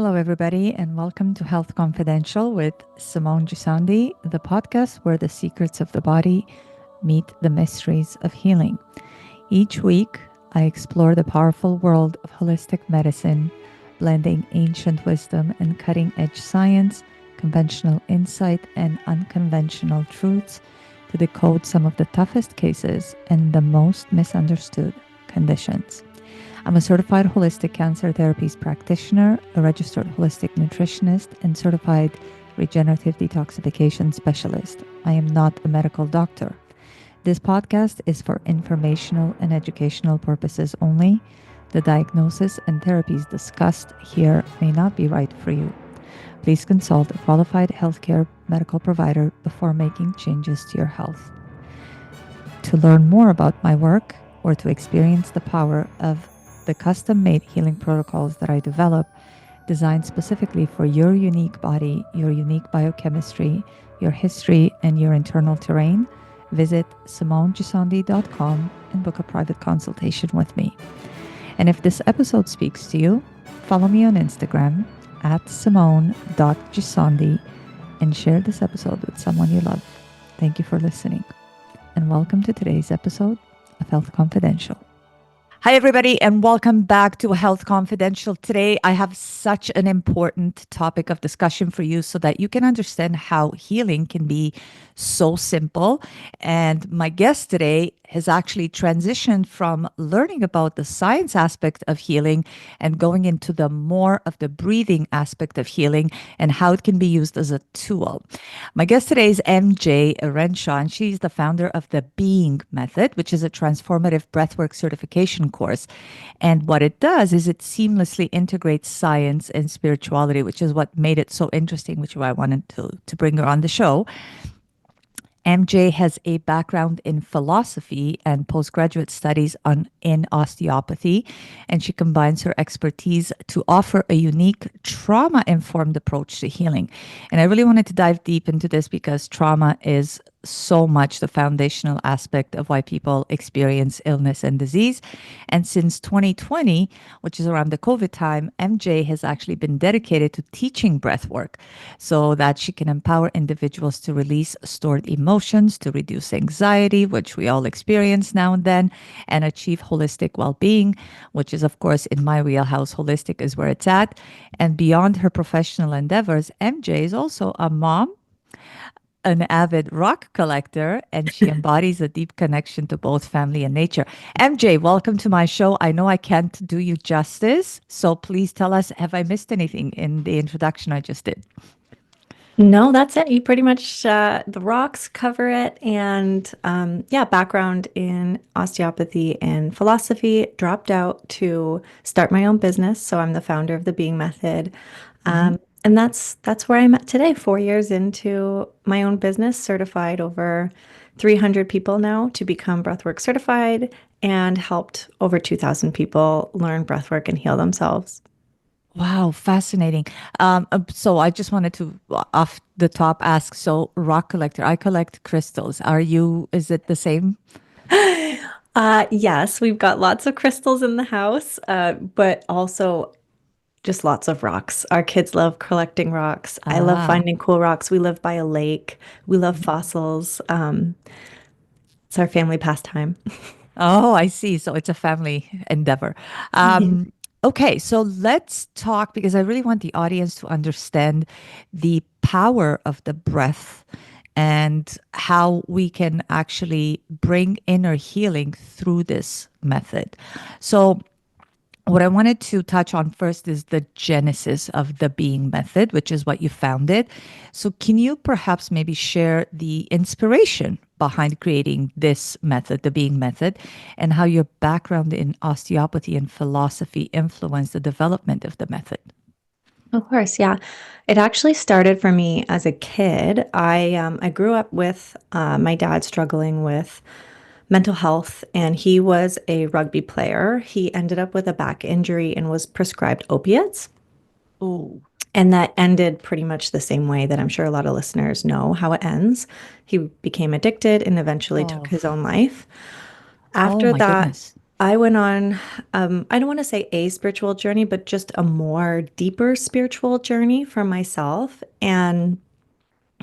Hello, everybody, and welcome to Health Confidential with Simone Gisondi, the podcast where the secrets of the body meet the mysteries of healing. Each week, I explore the powerful world of holistic medicine, blending ancient wisdom and cutting edge science, conventional insight, and unconventional truths to decode some of the toughest cases and the most misunderstood conditions. I'm a certified holistic cancer therapies practitioner, a registered holistic nutritionist, and certified regenerative detoxification specialist. I am not a medical doctor. This podcast is for informational and educational purposes only. The diagnosis and therapies discussed here may not be right for you. Please consult a qualified healthcare medical provider before making changes to your health. To learn more about my work or to experience the power of the custom-made healing protocols that I develop, designed specifically for your unique body, your unique biochemistry, your history, and your internal terrain, visit simonegisondi.com and book a private consultation with me. And if this episode speaks to you, follow me on Instagram at simone.gisondi and share this episode with someone you love. Thank you for listening, and welcome to today's episode of Health Confidential. Hi, everybody, and welcome back to Health Confidential. Today, I have such an important topic of discussion for you so that you can understand how healing can be so simple. And my guest today has actually transitioned from learning about the science aspect of healing and going into the more of the breathing aspect of healing and how it can be used as a tool. My guest today is MJ Renshaw, and she's the founder of the Being Method, which is a transformative breathwork certification course. And what it does is it seamlessly integrates science and spirituality, which is what made it so interesting, which is why I wanted to bring her on the show. MJ has a background in philosophy and postgraduate studies in osteopathy, and she combines her expertise to offer a unique trauma-informed approach to healing. And I really wanted to dive deep into this because trauma is so much the foundational aspect of why people experience illness and disease. And since 2020, which is around the COVID time, MJ has actually been dedicated to teaching breath work so that she can empower individuals to release stored emotions, to reduce anxiety, which we all experience now and then, and achieve holistic well-being, which is, of course, in my wheelhouse. Holistic is where it's at. And beyond her professional endeavors, MJ is also a mom, an avid rock collector, and she embodies a deep connection to both family and nature. MJ, welcome to my show. I know I can't do you justice, so please tell us, have I missed anything in the introduction I just did? No, that's it. You pretty much, the rocks cover it. And background in osteopathy and philosophy, dropped out to start my own business. So I'm the founder of the Being Method. And that's where I'm at today, 4 years into my own business, certified over 300 people now to become breathwork certified, and helped over 2,000 people learn breathwork and heal themselves. Wow, fascinating. So I just wanted to, off the top, ask, so rock collector, I collect crystals. Is it the same? Yes, we've got lots of crystals in the house, but also just lots of rocks. Our kids love collecting rocks. I love Ah. finding cool rocks. We live by a lake. We love fossils. It's our family pastime. Oh, I see. So it's a family endeavor. Yeah. Okay, so let's talk because I really want the audience to understand the power of the breath and how we can actually bring inner healing through this method. So, what I wanted to touch on first is the genesis of the Being Method, which is what you founded. So, can you perhaps maybe share the inspiration behind creating this method, the Being Method, and how your background in osteopathy and philosophy influenced the development of the method? Of course, yeah. It actually started for me as a kid. I grew up with my dad struggling with mental health, and he was a rugby player. He ended up with a back injury and was prescribed opiates. Oh, And that ended pretty much the same way that I'm sure a lot of listeners know how it ends. He became addicted and eventually took oh, his own life. oh After my that, goodness. I went on, I don't want to say a spiritual journey, but just a more deeper spiritual journey for myself, and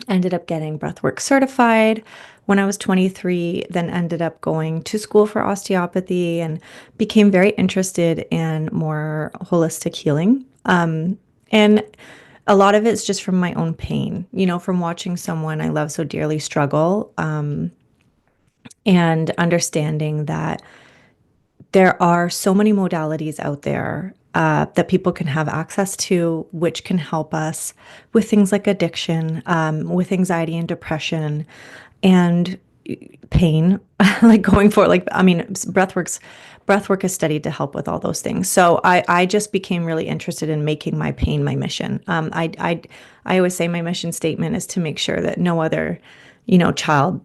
ended up getting breathwork certified when I was 23, then ended up going to school for osteopathy and became very interested in more holistic healing. And a lot of it's just from my own pain, from watching someone I love so dearly struggle, and understanding that there are so many modalities out there that people can have access to, which can help us with things like addiction, with anxiety and depression, and pain, like going for like I mean, breathwork is studied to help with all those things. So I just became really interested in making my pain my mission. I always say my mission statement is to make sure that no other, child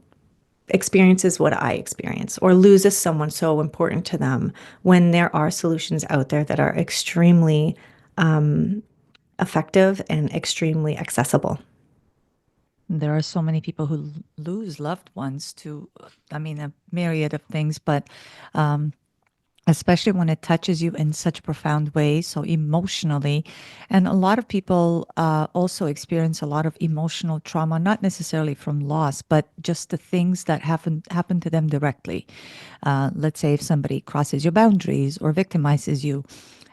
experiences what I experience or loses someone so important to them, when there are solutions out there that are extremely effective and extremely accessible. There are so many people who lose loved ones to, I mean, a myriad of things, but especially when it touches you in such a profound way, so emotionally. And a lot of people also experience a lot of emotional trauma, not necessarily from loss, but just the things that happen to them directly. Let's say if somebody crosses your boundaries or victimizes you.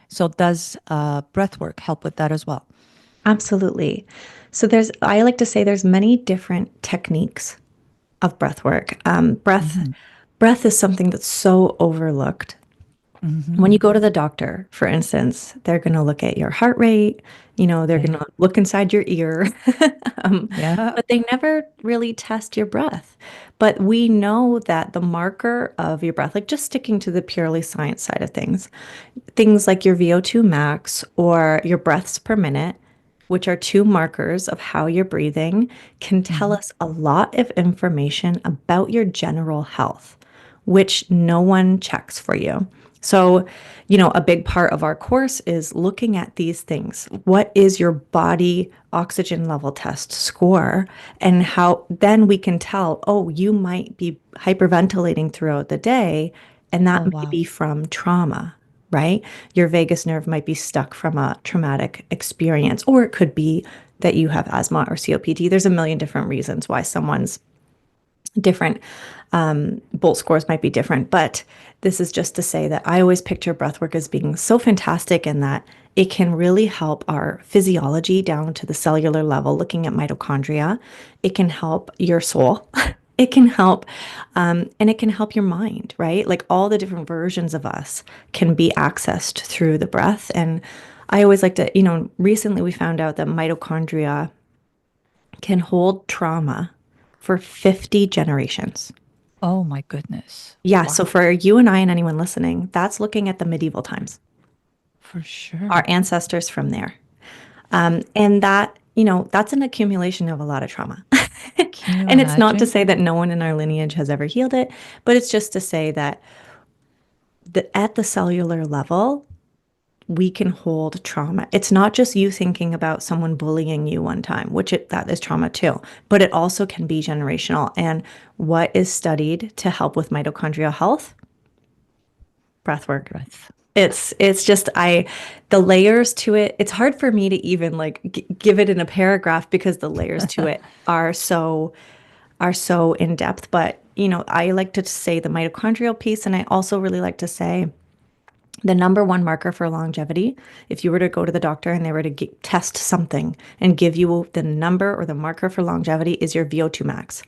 So does breathwork help with that as well? Absolutely. So I like to say there's many different techniques of breath work. Hmm. Breath is something that's so overlooked. When Hmm. you go to the doctor, for instance, they're going to look at your heart rate, they're Yeah. going to look inside your ear, um, Yeah. but they never really test your breath. But we know that the marker of your breath, like just sticking to the purely science side of things like your VO2 max or your breaths per minute, which are two markers of how you're breathing, can tell Hmm. us a lot of information about your general health, which no one checks for you. So, a big part of our course is looking at these things. What is your body oxygen level test score? And how then we can tell, oh, you might be hyperventilating throughout the day, and Oh, that may wow. be from trauma, right? Your vagus nerve might be stuck from a traumatic experience, or it could be that you have asthma or COPD. There's a million different reasons why someone's different bolt scores might be different. But this is just to say that I always picture breathwork as being so fantastic in that it can really help our physiology down to the cellular level, looking at mitochondria. It can help your soul. It can help, and it can help your mind, right? Like all the different versions of us can be accessed through the breath. And I always like to, recently we found out that mitochondria can hold trauma for 50 generations. Oh, my goodness. Yeah, so Wow. for you and I and anyone listening, that's looking at the medieval times, For our sure. ancestors from there. And that, that's an accumulation of a lot of trauma. Can you And it's not to imagine? say that no one in our lineage has ever healed it, but it's just to say that at the cellular level, we can hold trauma. It's not just you thinking about someone bullying you one time, that is trauma too, but it also can be generational. And what is studied to help with mitochondrial health? Breath work. Breath. It's just the layers to it. It's hard for me to even like give it in a paragraph because the layers to it are so in depth. But I like to say the mitochondrial piece, and I also really like to say the number one marker for longevity. If you were to go to the doctor and they were to test something and give you the number or the marker for longevity, is your VO2 max.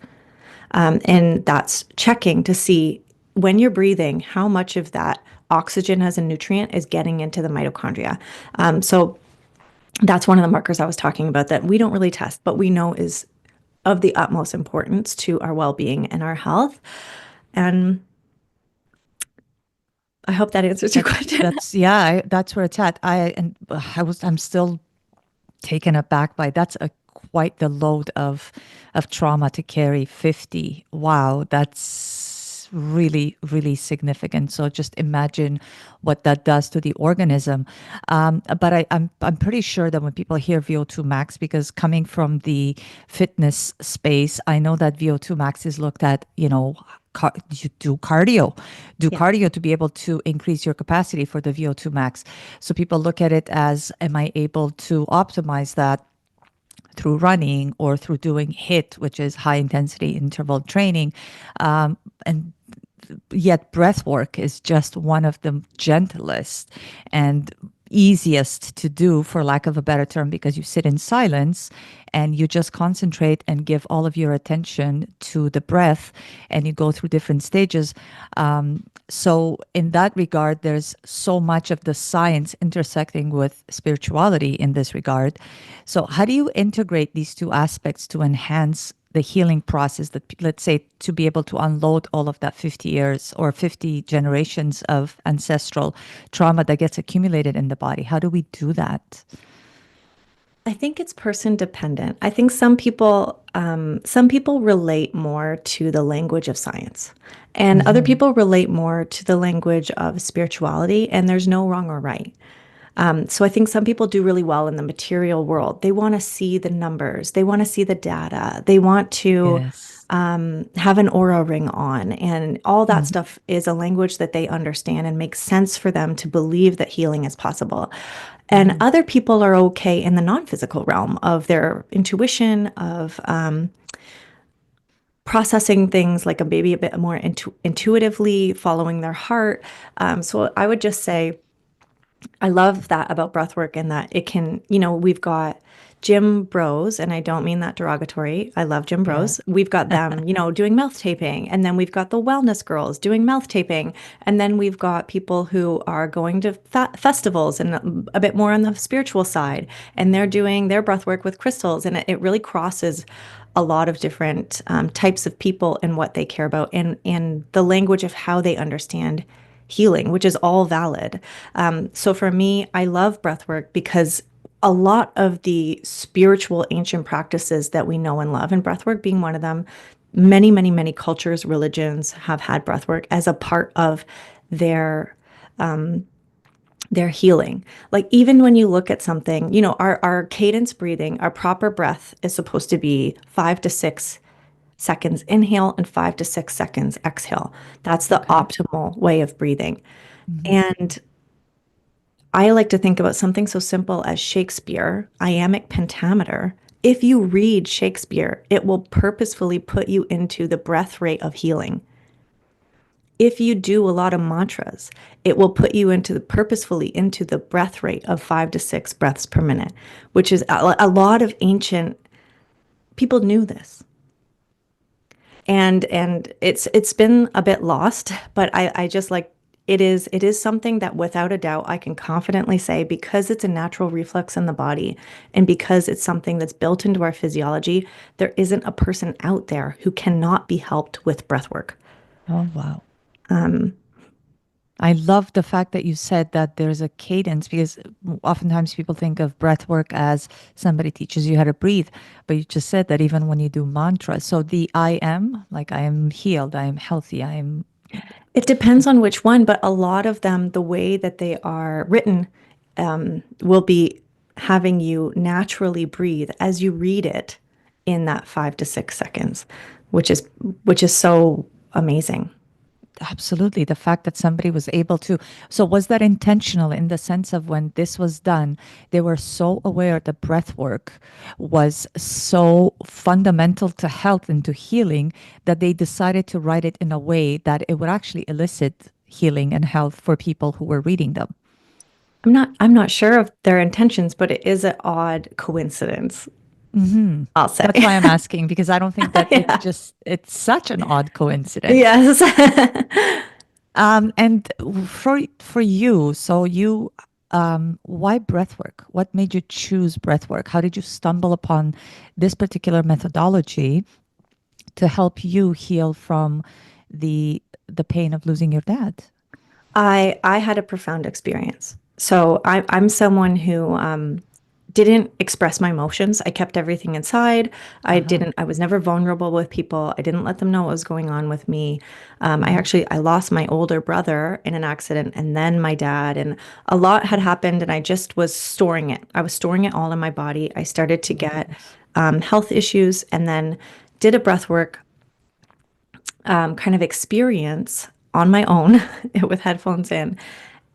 And that's checking to see when you're breathing, how much of that oxygen as a nutrient is getting into the mitochondria. So that's one of the markers I was talking about that we don't really test, but we know is of the utmost importance to our well-being and our health. And I hope that answers your question. Yeah, that's where it's at. I'm still taken aback by that's a quite the load of trauma to carry 50. Wow, that's really, really significant. So just imagine what that does to the organism. But I'm pretty sure that when people hear VO2 max, because coming from the fitness space, I know that VO2 max is looked at, you do Yeah. cardio to be able to increase your capacity for the VO2 max. So people look at it as, am I able to optimize that through running or through doing HIIT, which is high intensity interval training? And yet breath work is just one of the gentlest and easiest to do, for lack of a better term, because you sit in silence and you just concentrate and give all of your attention to the breath, and you go through different stages. So in that regard, there's so much of the science intersecting with spirituality in this regard. So how do you integrate these two aspects to enhance the healing process, that, let's say, to be able to unload all of that 50 years or 50 generations of ancestral trauma that gets accumulated in the body? How do we do that? I think it's person dependent. I think some people relate more to the language of science, and other Hmm. people relate more to the language of spirituality. And there's no wrong or right. So I think some people do really well in the material world. They want to see the numbers, they want to see the data, they want to Yes. have an aura ring on, and all that Hmm. stuff is a language that they understand and makes sense for them to believe that healing is possible. And Hmm. other people are okay in the non-physical realm of their intuition, of processing things like a baby a bit more intuitively, following their heart. So I would just say, I love that about breathwork, and that it can, we've got gym bros, and I don't mean that derogatory. I love gym Yeah. bros. We've got them, doing mouth taping, and then we've got the wellness girls doing mouth taping, and then we've got people who are going to festivals and a bit more on the spiritual side, and they're doing their breathwork with crystals, and it really crosses a lot of different types of people and what they care about, and the language of how they understand healing, which is all valid. So for me, I love breathwork because a lot of the spiritual ancient practices that we know and love, and breathwork being one of them, many, many, many cultures, religions have had breathwork as a part of their their healing. Like even when you look at something, our cadence breathing, our proper breath is supposed to be 5 to 6 seconds inhale and 5 to 6 seconds exhale. That's the Okay. optimal way of breathing. Hmm. And I like to think about something so simple as Shakespeare, iambic pentameter. If you read Shakespeare, it will purposefully put you into the breath rate of healing. If you do a lot of mantras, it will put you purposefully into the breath rate of 5 to 6 breaths per minute, which is a lot of ancient people knew this. And it's been a bit lost, but I just like, it is something that without a doubt I can confidently say, because it's a natural reflex in the body, and because it's something that's built into our physiology, there isn't a person out there who cannot be helped with breath work. Oh, wow. I love the fact that you said that there's a cadence, because oftentimes people think of breath work as somebody teaches you how to breathe. But you just said that even when you do mantras, so the I am, like I am healed, I am healthy, I am. It depends on which one, but a lot of them, the way that they are written, will be having you naturally breathe as you read it in that 5 to 6 seconds, which is which is so amazing. Absolutely. The fact that somebody was able to. So, was that intentional in the sense of when this was done, they were so aware the breath work was so fundamental to health and to healing that they decided to write it in a way that it would actually elicit healing and health for people who were reading them? I'm not sure of their intentions, but it is an odd coincidence, Hmm. I'll say. That's why I'm asking, because I don't think that Yeah. it's such an odd coincidence. Yes. And for you, so why breathwork? What made you choose breathwork? How did you stumble upon this particular methodology to help you heal from the pain of losing your dad? I had a profound experience. So I'm someone who didn't express my emotions. I kept everything inside. Uh-huh. I was never vulnerable with people. I didn't let them know what was going on with me. Mhm. I lost my older brother in an accident, and then my dad, and a lot had happened, and I just was storing it. I was storing it all in my body. I started to Oh my get goodness. health issues, and then did a breath work kind of experience on my own with headphones in,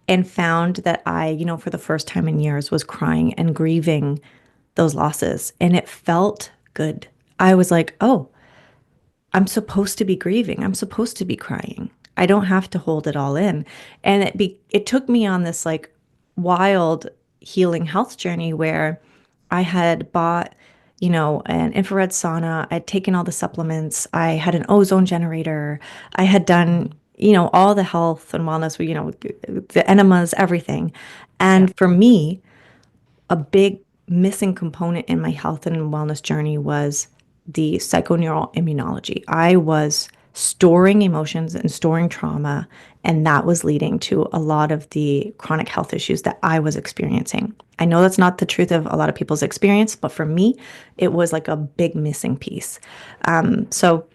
and found that I, for the first time in years, was crying and grieving those losses. And it felt good. I was like, oh, I'm supposed to be grieving. I'm supposed to be crying. I don't have to hold it all in. And it took me on this like wild healing health journey where I had bought, an infrared sauna. I'd taken all the supplements. I had an ozone generator. I had done, all the health and wellness, the enemas, everything. Yeah. And for me, a big missing component in my health and wellness journey was the psychoneural immunology. I was storing emotions and storing trauma, and that was leading to a lot of the chronic health issues that I was experiencing. I know that's not the truth of a lot of people's experience, but for me, it was like a big missing piece. So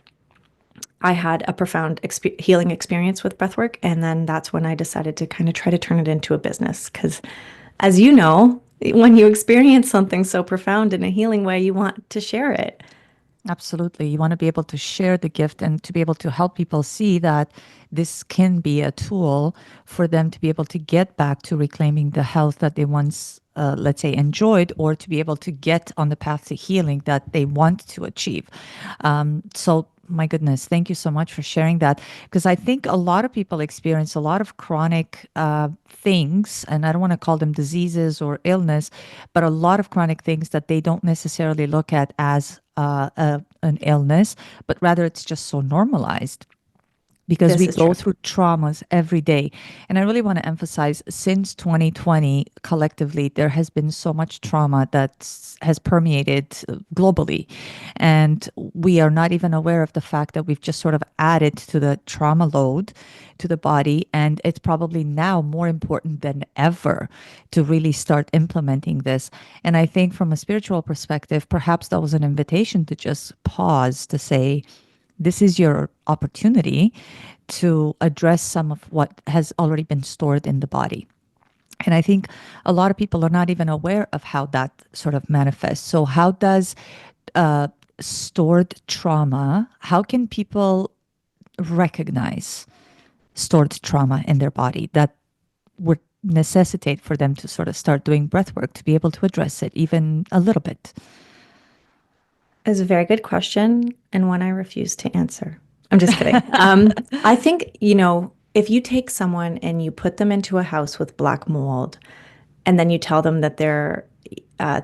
I had a profound healing experience with breathwork, and then that's when I decided to kind of try to turn it into a business. Because, as you know, when you experience something so profound in a healing way, you want to share it. Absolutely. You want to be able to share the gift and to be able to help people see that this can be a tool for them to be able to get back to reclaiming the health that they once, let's say, enjoyed, or to be able to get on the path to healing that they want to achieve. So, my goodness, thank you so much for sharing that. Because I think a lot of people experience a lot of chronic things, and I don't want to call them diseases or illness, but a lot of chronic things that they don't necessarily look at as an illness, but rather it's just so normalized because This we is go true. through traumas every day. And I really want to emphasize since 2020, collectively, there has been so much trauma that has permeated globally. And we are not even aware of the fact that we've just sort of added to the trauma load to the body. And it's probably now more important than ever to really start implementing this. And I think from a spiritual perspective, perhaps that was an invitation to just pause to say, this is your opportunity to address some of what has already been stored in the body. And I think a lot of people are not even aware of how that sort of manifests. So, how does uh, stored trauma, how can people recognize stored trauma in their body that would necessitate for them to sort of start doing breath work to be able to address it even a little bit? It's a very good question, and one I refuse to answer. I'm just kidding. I think, if you take someone and you put them into a house with black mold, and then you tell them that their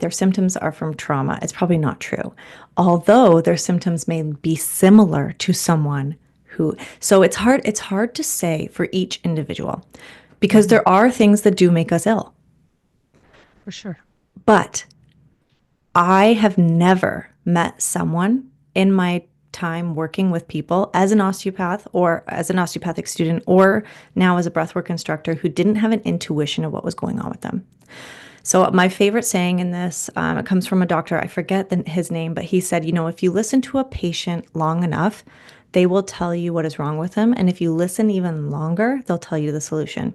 symptoms are from trauma, it's probably not true. Although their symptoms may be similar to someone who, so it's hard to say for each individual because Mhm. there are things that do make us ill. For sure. But I have never met someone in my time working with people as an osteopath or as an osteopathic student or now as a breathwork instructor who didn't have an intuition of what was going on with them. So my favorite saying in this, it comes from a doctor. I forget his name, but he said, if you listen to a patient long enough, they will tell you what is wrong with them. And if you listen even longer, they'll tell you the solution.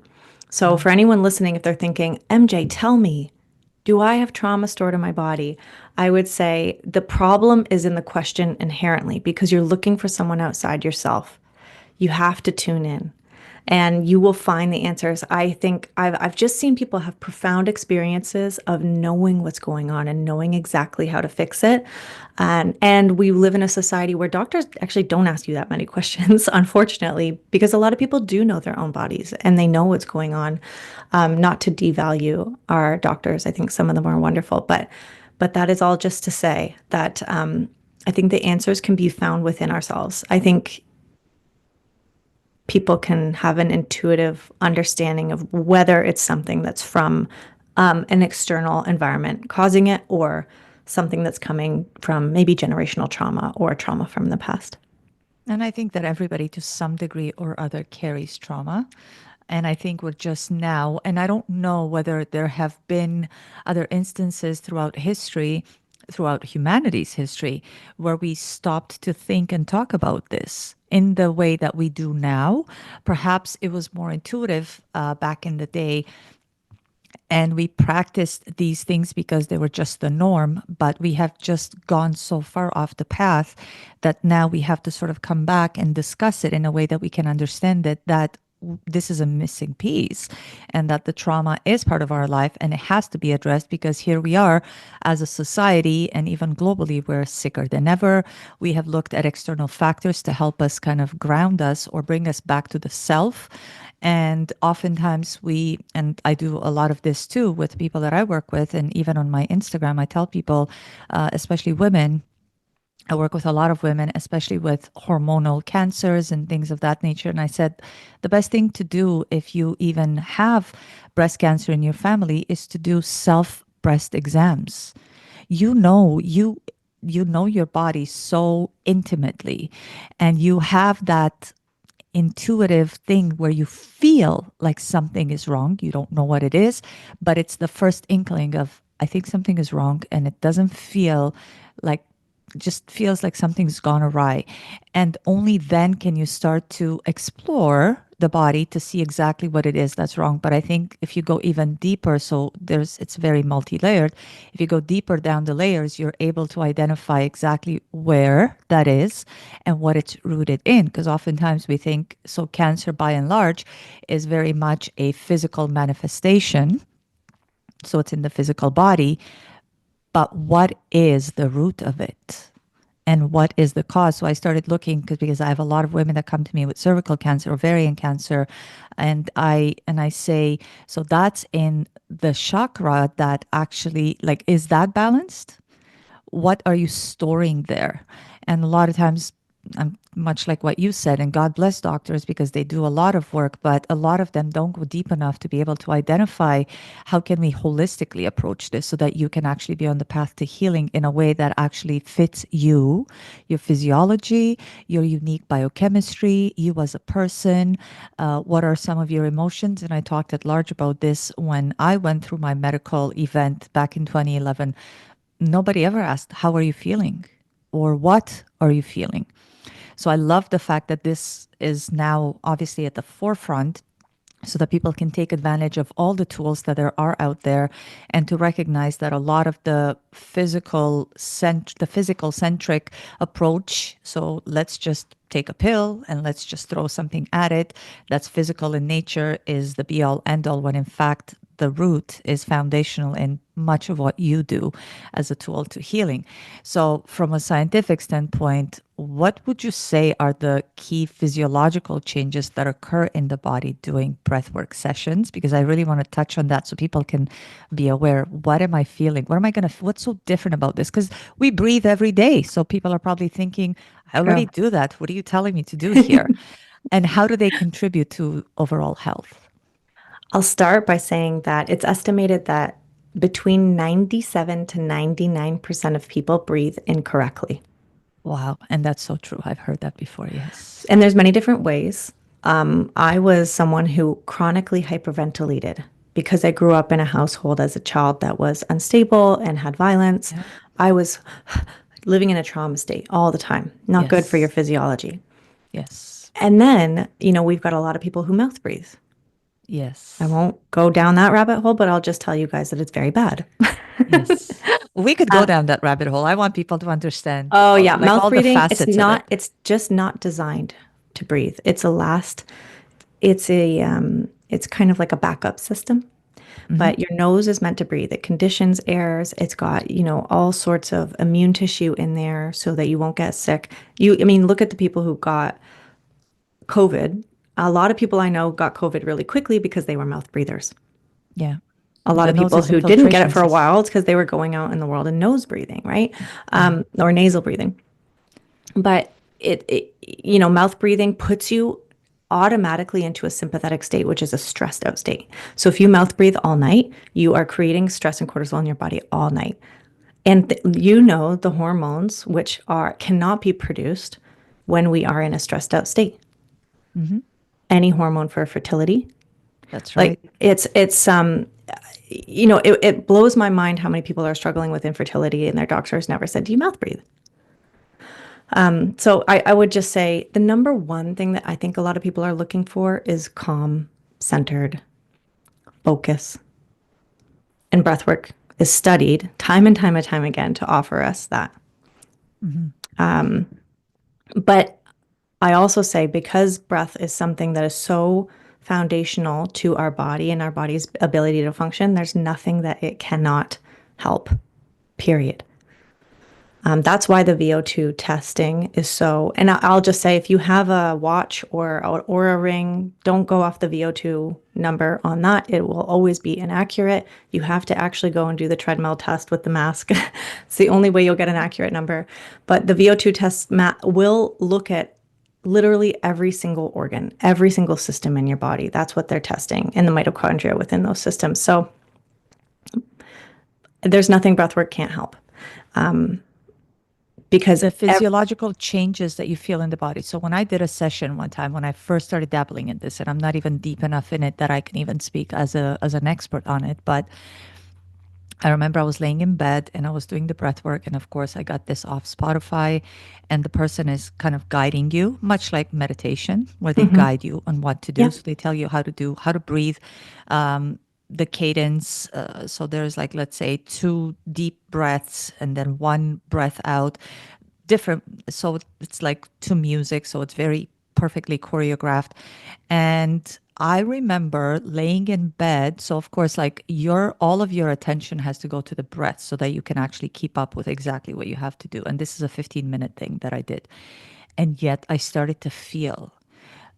So for anyone listening, if they're thinking, MJ, tell me, do I have trauma stored in my body? I would say the problem is in the question inherently because you're looking for someone outside yourself. You have to tune in and you will find the answers. I think I've just seen people have profound experiences of knowing what's going on and knowing exactly how to fix it. And we live in a society where doctors actually don't ask you that many questions, unfortunately, because a lot of people do know their own bodies and they know what's going on. Not to devalue our doctors, I think some of them are wonderful, but that is all just to say that I think the answers can be found within ourselves. I think people can have an intuitive understanding of whether it's something that's from an external environment causing it or something that's coming from maybe generational trauma or trauma from the past. And I think that everybody to some degree or other carries trauma. And I think we're just now, and I don't know whether there have been other instances throughout history, throughout humanity's history, where we stopped to think and talk about this in the way that we do now. Perhaps it was more intuitive back in the day, and we practiced these things because they were just the norm, but we have just gone so far off the path that now we have to sort of come back and discuss it in a way that we can understand it, that this is a missing piece and that the trauma is part of our life and it has to be addressed, because here we are as a society, and even globally we're sicker than ever. We have looked at external factors to help us kind of ground us or bring us back to the self. And oftentimes and I do a lot of this too with people that I work with, and even on my Instagram, I tell people, especially women, I work with a lot of women, especially with hormonal cancers and things of that nature. And I said, the best thing to do if you even have breast cancer in your family is to do self breast exams. You know, you know your body so intimately, and you have that intuitive thing where you feel like something is wrong. You don't know what it is, but it's the first inkling of, I think something is wrong, and it doesn't feel like, just feels like something's gone awry. And only then can you start to explore the body to see exactly what it is that's wrong. But I think if you go even deeper, so it's very multi-layered. If you go deeper down the layers, you're able to identify exactly where that is and what it's rooted in. Because oftentimes we think, so cancer by and large is very much a physical manifestation. So it's in the physical body, but what is the root of it? And what is the cause? So I started looking, because I have a lot of women that come to me with cervical cancer, ovarian cancer, and I say, so that's in the chakra that actually, like, is that balanced? What are you storing there? And a lot of times, I'm much like what you said, and God bless doctors because they do a lot of work, but a lot of them don't go deep enough to be able to identify how can we holistically approach this so that you can actually be on the path to healing in a way that actually fits you, your physiology, your unique biochemistry, you as a person. What are some of your emotions? And I talked at large about this when I went through my medical event back in 2011. Nobody ever asked, how are you feeling? Or what are you feeling? So I love the fact that this is now obviously at the forefront so that people can take advantage of all the tools that there are out there, and to recognize that a lot of the physical centric approach, so let's just take a pill and let's just throw something at it that's physical in nature, is the be all end all, when in fact the root is foundational in much of what you do as a tool to healing. So, from a scientific standpoint, what would you say are the key physiological changes that occur in the body doing breathwork sessions? Because I really want to touch on that so people can be aware. What am I feeling? What am I going to, what's so different about this? Because we breathe every day. So people are probably thinking, I already True. do that. What are you telling me to do here? And how do they contribute to overall health? I'll start by saying that it's estimated that between 97 to 99% of people breathe incorrectly. Wow. And that's so true. I've heard that before. Yes. And there's many different ways. I was someone who chronically hyperventilated because I grew up in a household as a child that was unstable and had violence. Yeah. I was living in a trauma state all the time, not good for your Yes. physiology. Yes. And then, we've got a lot of people who mouth breathe. I Yes. won't go down that rabbit hole, but I'll just tell you guys that it's very bad. Yes. We could go Uh, down that rabbit hole. I want people to understand, oh yeah, like mouth all the breathing, it's facets of not, it. it's just not designed to breathe. It's kind of like a backup system, Hmm. but your nose is meant to breathe. It conditions airs. It's got, all sorts of immune tissue in there so that you won't get sick. Look at the people who got COVID. A lot of people I know got COVID really quickly because they were mouth breathers. Yeah. A lot The of nose people is a who didn't get it filtration for a system. while, it's because they were going out in the world and nose breathing, right? Yeah. Or nasal breathing. But mouth breathing puts you automatically into a sympathetic state, which is a stressed out state. So if you mouth breathe all night, you are creating stress and cortisol in your body all night. And the hormones which are cannot be produced when we are in a stressed out state. Hmm. Any hormone for fertility, That's like right. it blows my mind how many people are struggling with infertility and their doctors never said, do you mouth breathe? So I would just say the number one thing that I think a lot of people are looking for is calm, centered focus. And breathwork is studied time and time again to offer us that. But I also say, because breath is something that is so foundational to our body and our body's ability to function, there's nothing that it cannot help, period. That's why the VO2 testing is so, and I'll just say, if you have a watch or a ring, don't go off the VO2 number on that. It will always be inaccurate. You have to actually go and do the treadmill test with the mask. It's the only way you'll get an accurate number. But the VO2 test will look at literally every single organ, every single system in your body. That's what they're testing, and the mitochondria within those systems. So there's nothing breathwork can't help. Because the physiological changes that you feel in the body. So when I did a session one time, when I first started dabbling in this, and I'm not even deep enough in it that I can even speak as an expert on it, but I remember I was laying in bed and I was doing the breath work. And of course, I got this off Spotify, and the person is kind of guiding you, much like meditation, where they guide you on what to do. Yeah. So they tell you how to breathe, the cadence. So there's like, let's say, 2 deep breaths and then 1 breath out. Different. So it's like to music. So it's very perfectly choreographed. And I remember laying in bed. So of course, like all of your attention has to go to the breath so that you can actually keep up with exactly what you have to do. And this is a 15-minute thing that I did. And yet I started to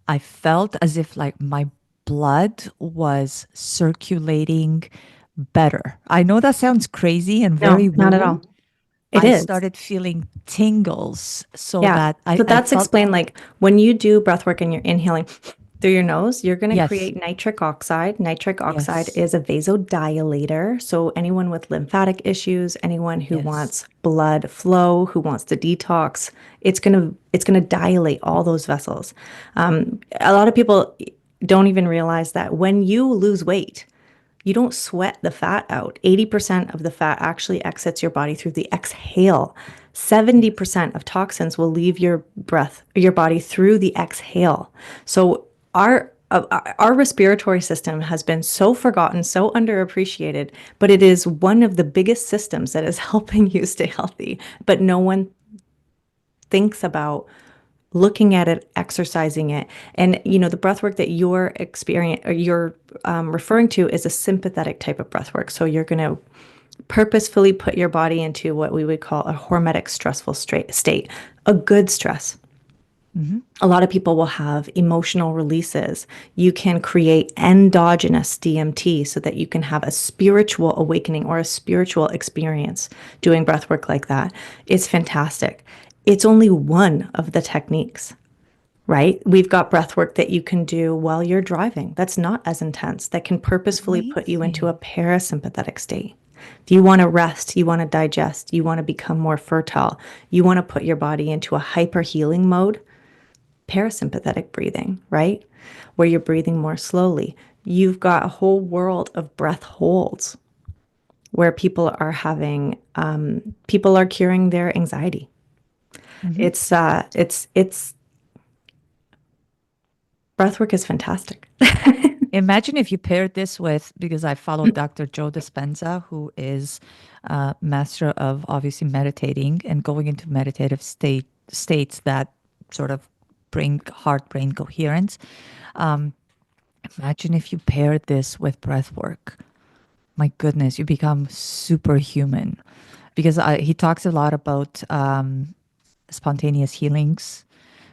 I felt as if like my blood was circulating better. I know that sounds crazy and very No, not at woo. all. It I is. started feeling tingles so Yeah. that So I that's felt, explained, like when you do breath work and you're inhaling through your nose, you're going to yes, create nitric oxide. Nitric oxide yes, is a vasodilator. So anyone with lymphatic issues, anyone who yes. wants blood flow, who wants to detox, it's going to dilate all those vessels. A lot of people don't even realize that when you lose weight, you don't sweat the fat out. 80% of the fat actually exits your body through the exhale. 70% of toxins will leave your body through the exhale. So our respiratory system has been so forgotten, so underappreciated, but it is one of the biggest systems that is helping you stay healthy. But no one thinks about looking at it, exercising it. And the breath work that you're referring to is a sympathetic type of breath work. So you're going to purposefully put your body into what we would call a hormetic stressful state, a good stress. A lot of people will have emotional releases. You can create endogenous DMT so that you can have a spiritual awakening or a spiritual experience doing breath work like that. It's fantastic. It's only one of the techniques, right? We've got breath work that you can do while you're driving. That's not as intense, that can purposefully put you into a Amazing. parasympathetic state. If you want to rest, you want to digest, you want to become more fertile, you want to put your body into a hyper healing mode, parasympathetic breathing, right? Where you're breathing more slowly. You've got a whole world of breath holds where people are curing their anxiety. Mhm. It's breathwork is fantastic. Imagine if you paired this with, because I follow Dr. Joe Dispenza, who is master of obviously meditating and going into meditative states that sort of bring heart brain coherence. Imagine if you paired this with breath work. My goodness, you become superhuman. Because he talks a lot about spontaneous healings.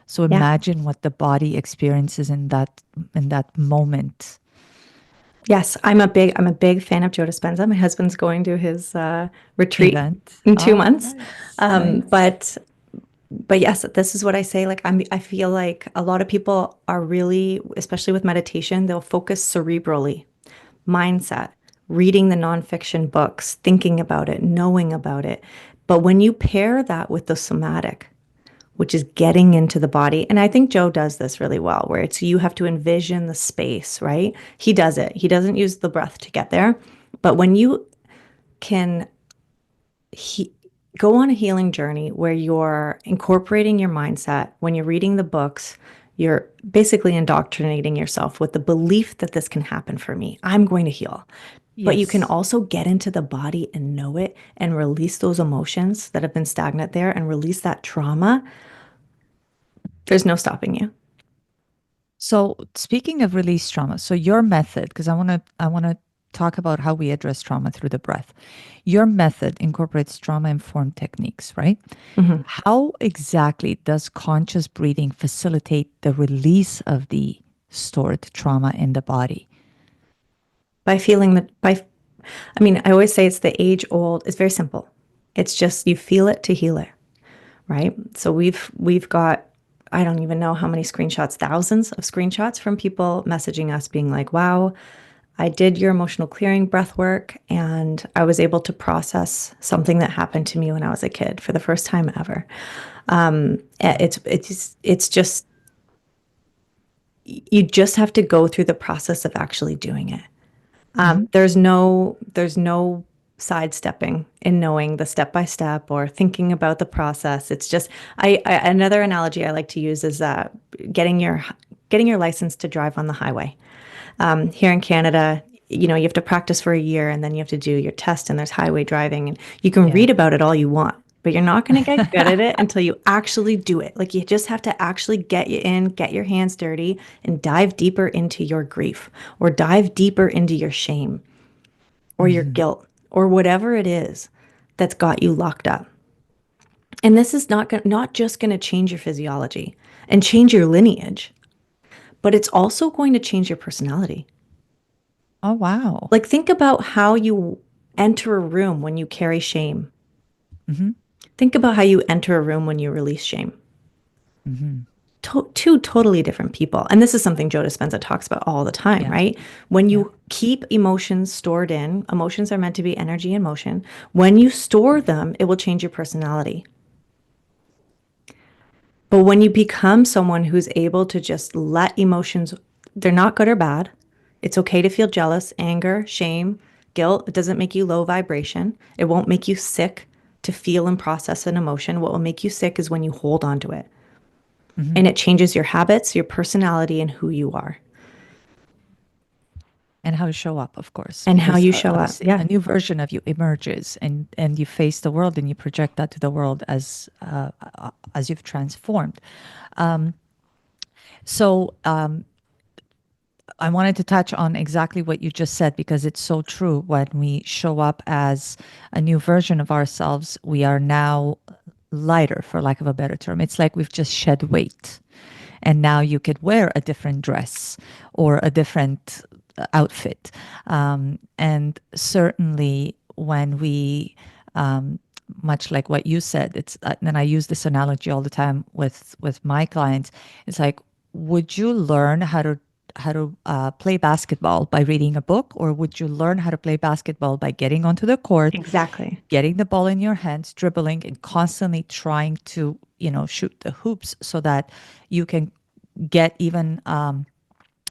So Yeah. imagine what the body experiences in that moment. Yes, I'm a big fan of Joe Dispenza. My husband's going to his retreat Event. in two Oh, months. nice, Um, nice. but but yes, this is what I say. Like I feel like a lot of people are really, especially with meditation, they'll focus cerebrally, mindset, reading the nonfiction books, thinking about it, knowing about it. But when you pair that with the somatic, which is getting into the body, and I think Joe does this really well, where it's you have to envision the space, right? He does it. He doesn't use the breath to get there. But when you can go on a healing journey where you're incorporating your mindset, when you're reading the books, you're basically indoctrinating yourself with the belief that this can happen for me. I'm going to heal. but you can Yes. also get into the body and know it and release those emotions that have been stagnant there and release that trauma. There's no stopping you. So speaking of release trauma, so your method, because I want to talk about how we address trauma through the breath. Your method incorporates trauma-informed techniques, right? Mhm. How exactly does conscious breathing facilitate the release of the stored trauma in the body? By feeling that, I mean, I always say it's the age old, it's very simple. It's just you feel it to heal it, right? So we've got, I don't even know how many screenshots, thousands of screenshots from people messaging us being like, wow, I did your emotional clearing breath work and I was able to process something that happened to me when I was a kid for the first time ever. It's just, you just have to go through the process of actually doing it. Mm-hmm. There's no sidestepping in knowing the step by step or thinking about the process. It's just another analogy I like to use is getting your getting your license to drive on the highway. Here in Canada, you have to practice for a year and then you have to do your test and there's highway driving and you can Yeah. read about it all you want, but you're not going to get good at it until you actually do it. Like you just have to actually get your hands dirty and dive deeper into your grief or dive deeper into your shame or your Mm-hmm. guilt or whatever it is that's got you locked up. And this is not just going to change your physiology and change your lineage, but it's also going to change your personality. Oh, wow. Like, think about how you enter a room when you carry shame. Mm-hmm. Think about how you enter a room when you release shame. Mm-hmm. Two totally different people. And this is something Joe Dispenza talks about all the time, Yeah. right? When Yeah. you keep emotions stored in, emotions are meant to be energy in motion. When you store them, it will change your personality. But when you become someone who's able to just let emotions, they're not good or bad. It's okay to feel jealous, anger, shame, guilt. It doesn't make you low vibration. It won't make you sick to feel and process an emotion. What will make you sick is when you hold on to it. Mm-hmm. And it changes your habits, your personality, and who you are And how to show up, of course, and how because you show up. obviously Yeah, a new version of you emerges, and you face the world, and you project that to the world as you've transformed. So I wanted to touch on exactly what you just said because it's so true. When we show up as a new version of ourselves, we are now lighter, for lack of a better term. It's like we've just shed weight. And now you could wear a different dress or a different outfit. And certainly when we, much like what you said, it's, and I use this analogy all the time with my clients. It's like, would you learn how to play basketball by reading a book, or would you learn how to play basketball by getting onto the court, exactly. getting the ball in your hands, dribbling, and constantly trying to, shoot the hoops so that you can get even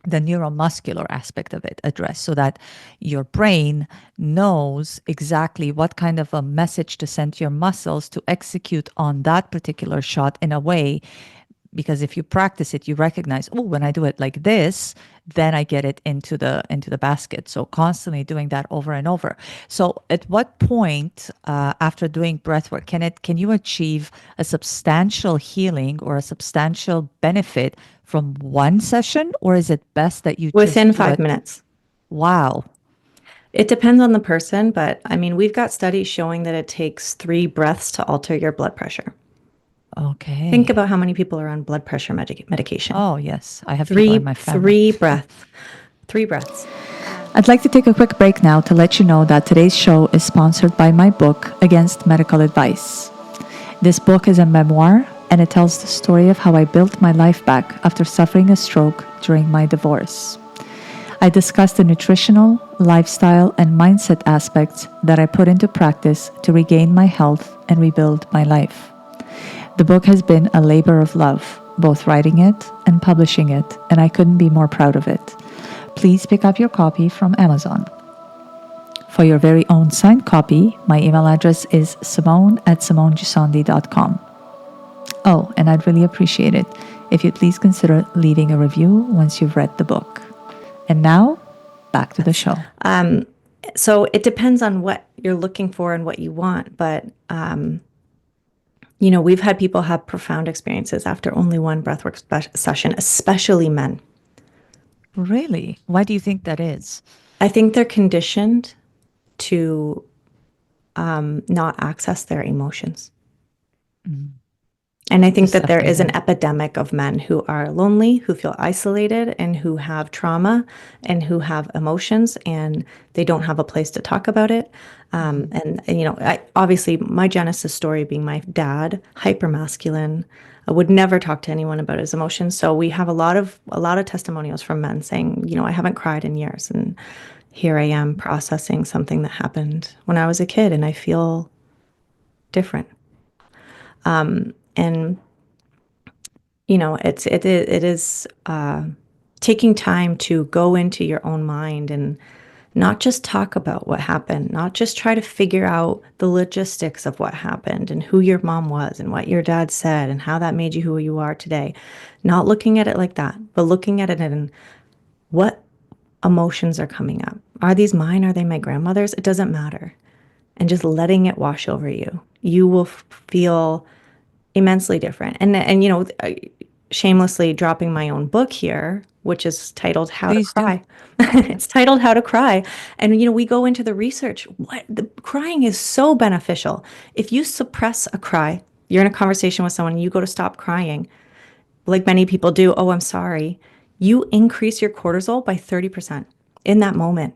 the neuromuscular aspect of it addressed, so that your brain knows exactly what kind of a message to send to your muscles to execute on that particular shot in a way. Because if you practice it, you recognize, oh, when I do it like this, then I get it into the basket. So constantly doing that over and over. So at what point after doing breath work can you achieve a substantial healing or a substantial benefit from one session, or is it best that you just Within do five it? minutes. Wow. It depends on the person, but I mean, we've got studies showing that it takes 3 breaths to alter your blood pressure. Think Okay. about how many people are on blood pressure medication. Oh, yes. I have people in Three, my family. three breaths, 3 breaths. I'd like to take a quick break now to let you know that today's show is sponsored by my book, Against Medical Advice. This book is a memoir, and it tells the story of how I built my life back after suffering a stroke during my divorce. I discuss the nutritional, lifestyle, and mindset aspects that I put into practice to regain my health and rebuild my life. The book has been a labor of love, both writing it and publishing it, and I couldn't be more proud of it. Please pick up your copy from Amazon. For your very own signed copy, my email address is simone@simonegisondi.com. Oh, and I'd really appreciate it if you'd please consider leaving a review once you've read the book. And now, back to the show. So it depends on what you're looking for and what you want. But, we've had people have profound experiences after only one breathwork session, especially men. Really? Why do you think that is? I think they're conditioned to not access their emotions. Mm. And I To think that there separate is an them. epidemic of men who are lonely, who feel isolated, and who have trauma and who have emotions, and they don't have a place to talk about it. Mhm. Obviously, my Genesis story being my dad, hyper masculine, would never talk to anyone about his emotions. So we have a lot of testimonials from men saying, I haven't cried in years, and here I am processing something that happened when I was a kid, and I feel different. And it is taking time to go into your own mind and not just talk about what happened, not just try to figure out the logistics of what happened and who your mom was and what your dad said and how that made you who you are today. Not looking at it like that, but looking at it in what emotions are coming up. Are these mine? Are they my grandmother's? It doesn't matter. And just letting it wash over you. You will feel immensely different. And shamelessly dropping my own book here, which is titled How to Please do. Cry. It's titled How to Cry. And we go into the research. What the crying is so beneficial. If you suppress a cry, you're in a conversation with someone, you go to stop crying, like many people do, oh, I'm sorry. You increase your cortisol by 30% in that moment.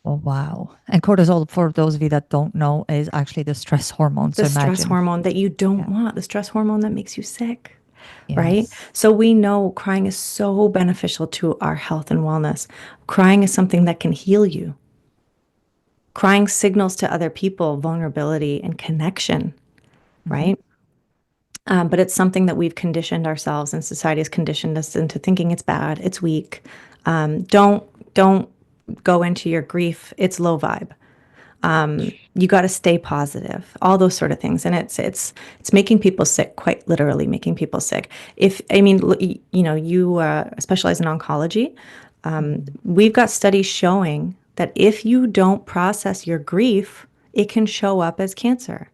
Oh, wow. And cortisol, for those of you that don't know, is actually the stress hormone. The So stress imagine. hormone that you don't Yeah. want, the stress hormone that makes you sick. Right? Yes. So we know crying is so beneficial to our health and wellness. Crying is something that can heal you. Crying signals to other people vulnerability and connection, Hmm. right? But it's something that we've conditioned ourselves, and society has conditioned us into thinking it's bad, it's weak. Don't go into your grief. It's low vibe. You got to stay positive, all those sort of things. And it's making people sick, quite literally making people sick. If I mean, you specialize in oncology. Hmm. We've got studies showing that if you don't process your grief, it can show up as cancer.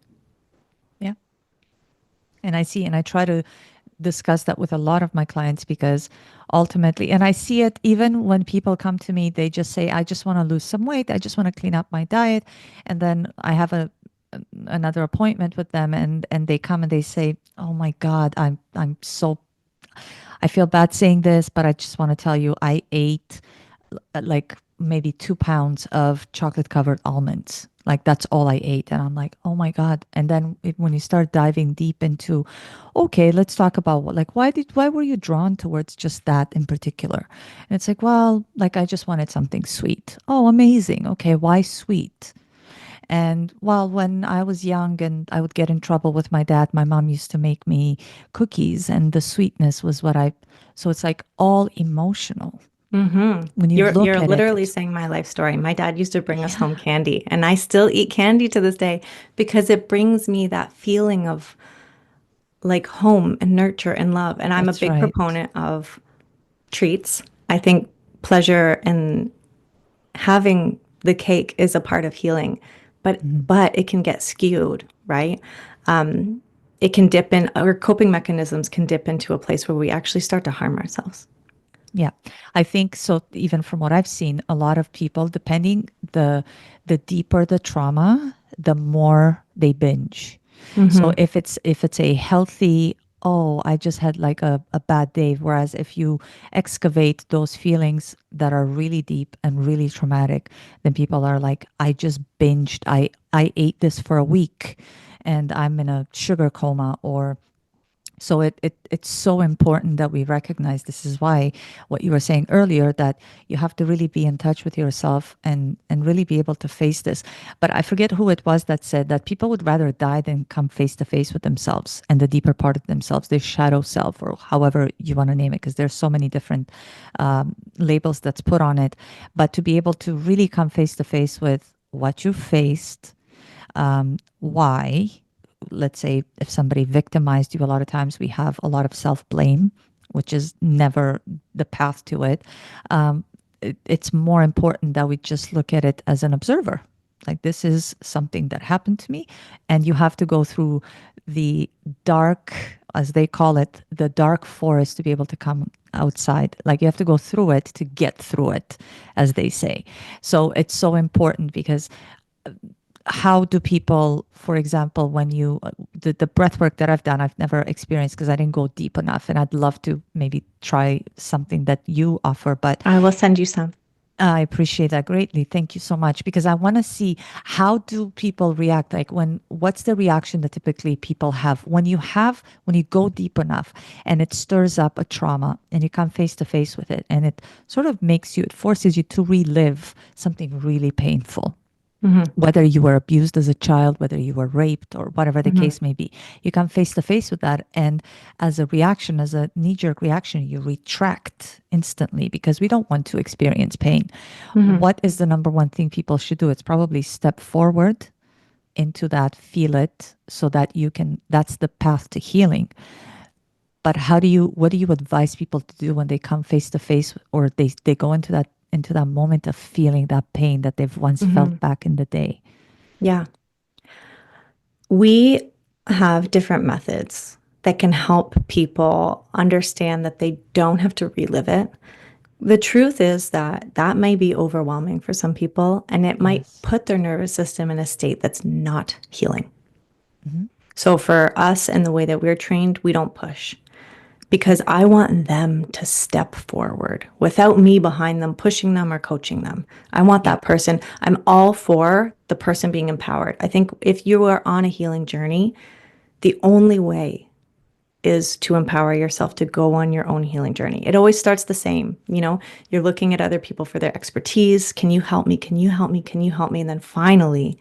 Yeah. And I see, and I try to discuss that with a lot of my clients because ultimately, and I see it even when people come to me, they just say, I just want to lose some weight. I just want to clean up my diet. And then I have another appointment with them and they come and they say, oh my God, I'm so, I feel bad saying this, but I just want to tell you, I ate like maybe 2 pounds of chocolate covered almonds. Like that's all I ate. And I'm like, oh my God. And then when you start diving deep into, okay, let's talk about like, why were you drawn towards just that in particular? And it's like, well, like I just wanted something sweet. Oh, amazing. Okay. Why sweet? And well, when I was young and I would get in trouble with my dad, my mom used to make me cookies and the sweetness was so it's like all emotional Hmm. when you You're look at it. literally saying my life story. My dad used to bring us Yeah, home candy, and I still eat candy to this day because it brings me that feeling of like home and nurture and love. And I'm a that's big right. proponent of treats. I think pleasure and having the cake is a part of healing, but Mhm. but it can get skewed, right? It can dip in, our coping mechanisms can dip into a place where we actually start to harm ourselves. Yeah, I think so. Even from what I've seen, a lot of people, depending the deeper the trauma, the more they binge. So Hmm. if it's a healthy, oh, I just had like a bad day. Whereas if you excavate those feelings that are really deep and really traumatic, then people are like, I just binged. I ate this for a week, and I'm in a sugar coma or so it's so important that we recognize this is why what you were saying earlier that you have to really be in touch with yourself and really be able to face this. But I forget who it was that said that people would rather die than come face to face with themselves and the deeper part of themselves, their shadow self, or however you want to name it, because there's so many different labels that's put on it. But to be able to really come face to face with what you faced, why, let's say if somebody victimized you, a lot of times we have a lot of self blame, which is never the path to it. Um, it's more important that we just look at it as an observer. Like, this is something that happened to me, and you have to go through the dark, as they call it, the dark forest to be able to come outside. Like, you have to go through it to get through it, as they say. So it's so important because how do people, for example, when you, the breath work that I've done, I've never experienced because I didn't go deep enough. And I'd love to maybe try something that you offer, but I will send you some. I appreciate that greatly. Thank you so much because I want to see how do people react? Like, what's the reaction that typically people have when you go deep enough and it stirs up a trauma and you come face to face with it and it sort of it forces you to relive something really painful. Hmm. Whether you were abused as a child, whether you were raped, or whatever the Hmm. case may be, you come face to face with that. And as a reaction, as a knee jerk reaction, you retract instantly because we don't want to experience pain. Hmm. What is the number one thing people should do? It's probably step forward into that, feel it, so that that's the path to healing. But what do you advise people to do when they come face to face or they go into that moment of feeling that pain that they've once Hmm. felt back in the day? Yeah. We have different methods that can help people understand that they don't have to relive it. The truth is that that may be overwhelming for some people, and it might Yes. put their nervous system in a state that's not healing. Hmm. So, for us and the way that we're trained, we don't push because I want them to step forward without me behind them, pushing them or coaching them. I want Yeah. that person. I'm all for the person being empowered. I think if you are on a healing journey, the only way is to empower yourself to go on your own healing journey. It always starts the same. You're looking at other people for their expertise. Can you help me? Can you help me? Can you help me? And then finally,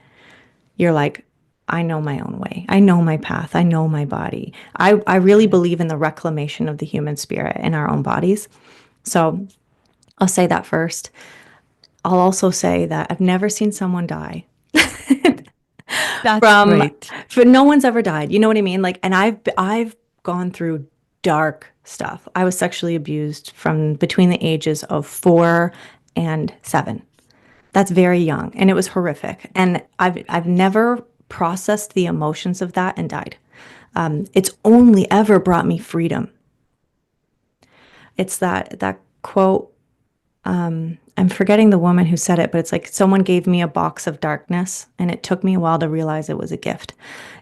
you're like, I know my own way. I know my path. I know my body. I really Yeah. believe in the reclamation of the human spirit in our own bodies. So I'll say that first. I'll also say that I've never seen someone die That's from, great. for no one's ever died. You know what I mean? Like, and I've gone through dark stuff. I was sexually abused from between the ages of 4 and 7. That's very young, and it was horrific. And I've never processed the emotions of that and died. It's only ever brought me freedom. It's that quote. I'm forgetting the woman who said it, but it's like someone gave me a box of darkness, and it took me a while to realize it was a gift.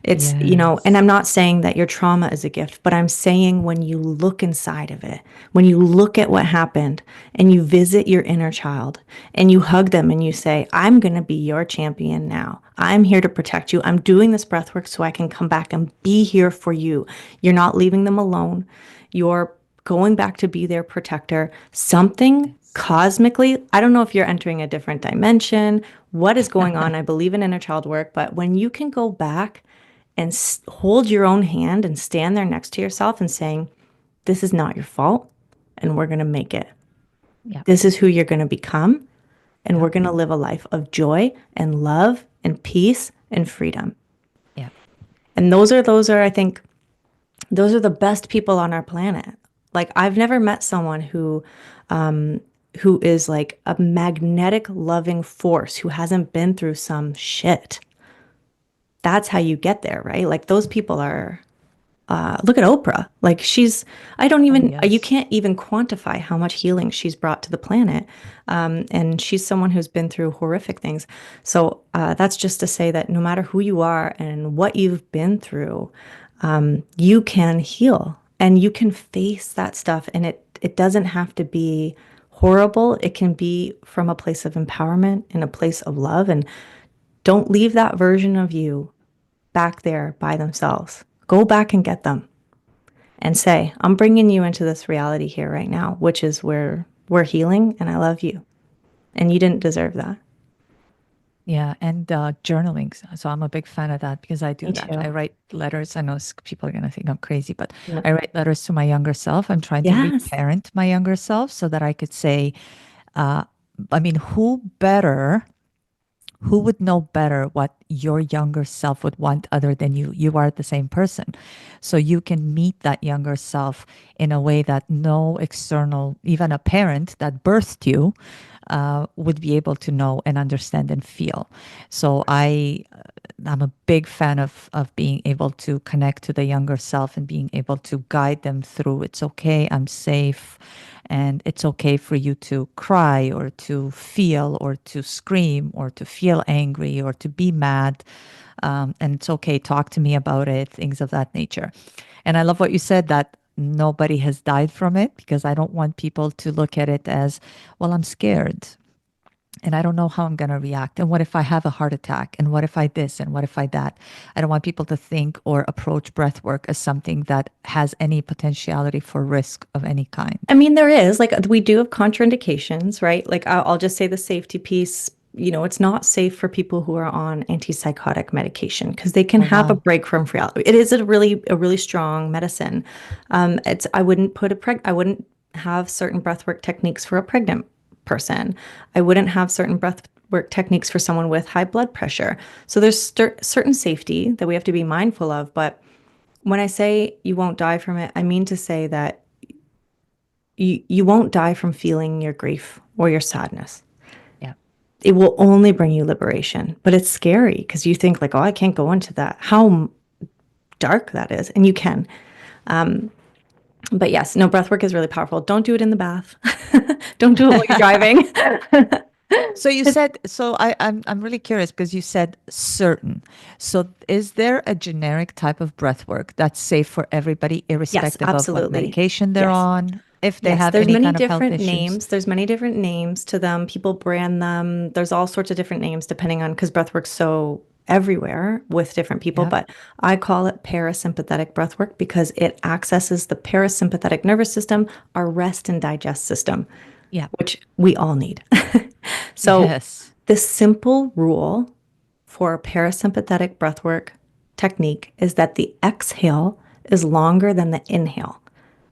And Yes. I'm not saying that your trauma is a gift, but I'm saying when you look inside of it, when you look at what happened and you visit your inner child and you hug them and you say, I'm going to be your champion now. I'm here to protect you. I'm doing this breath work so I can come back and be here for you. You're not leaving them alone. You're going back to be their protector. Something Yes. cosmically, I don't know if you're entering a different dimension, what is going on. I believe in inner child work, but when you can go back and hold your own hand and stand there next to yourself and saying, this is not your fault, and we're going to make it. Yeah. This is who you're going to become, and Yeah. we're going to live a life of joy and love and peace and freedom. Yeah. And those are I think those are the best people on our planet. Like, I've never met someone who is like a magnetic loving force who hasn't been through some shit. That's how you get there, right? Like, those people are, look at Oprah. Like, I don't Oh, even, you yes. can't even quantify how much healing she's brought to the planet. And she's someone who's been through horrific things. So that's just to say that no matter who you are and what you've been through, you can heal and you can face that stuff. And it doesn't have to be horrible. It can be from a place of empowerment and a place of love. And don't leave that version of you back there by themselves. Go back and get them and say, I'm bringing you into this reality here right now, which is where we're healing and I love you. And you didn't deserve that. Yeah. And journaling. So I'm a big fan of that because I do Me that. I too. write letters. I know people are going to think I'm crazy, but Yeah. I write letters to my younger self. I'm trying to Yes. reparent my younger self so that I could say, uh, I mean, who better who would know better what your younger self would want other than you? You are the same person. So you can meet that younger self in a way that no external, even a parent that birthed you, would be able to know and understand and feel. So I'm a big fan of being able to connect to the younger self and being able to guide them through it's okay, I'm safe, and it's okay for you to cry or to feel or to scream or to feel angry or to be mad. And it's okay, talk to me about it, things of that nature. And I love what you said that nobody has died from it because I don't want people to look at it as, well, I'm scared and I don't know how I'm going to react. And what if I have a heart attack? And what if I this? And what if I that? I don't want people to think or approach breath work as something that has any potentiality for risk of any kind. I mean, there is like we do have contraindications, right? Like I'll just say the safety piece. It's not safe for people who are on antipsychotic medication because they can Oh, have a wow. break from reality. It is a really strong medicine. It's I wouldn't have certain breathwork techniques for a pregnant person. I wouldn't have certain breathwork techniques for someone with high blood pressure. So there's certain safety that we have to be mindful of. But when I say you won't die from it, I mean to say that you won't die from feeling your grief or your sadness. Yeah. It will only bring you liberation, but it's scary because you think like, oh, I can't go into that. How dark that is, and you can. But yes, no, breath work is really powerful. Don't do it in the bath. Don't do it while you're driving. So you said, so I'm really curious because you said certain. So is there a generic type of breath work that's safe for everybody, Yes, irrespective of what absolutely. medication they're Yes. on, if they Yes, have there's any many kind of health different issues? names. There's many different names to them. People brand them. There's all sorts of different names depending on because breathwork's so everywhere with different people. Yeah. But I call it parasympathetic breathwork because it accesses the parasympathetic nervous system, our rest and digest system, Yeah. which we all need. So Yes. the simple rule for a parasympathetic breathwork technique is that the exhale is longer than the inhale.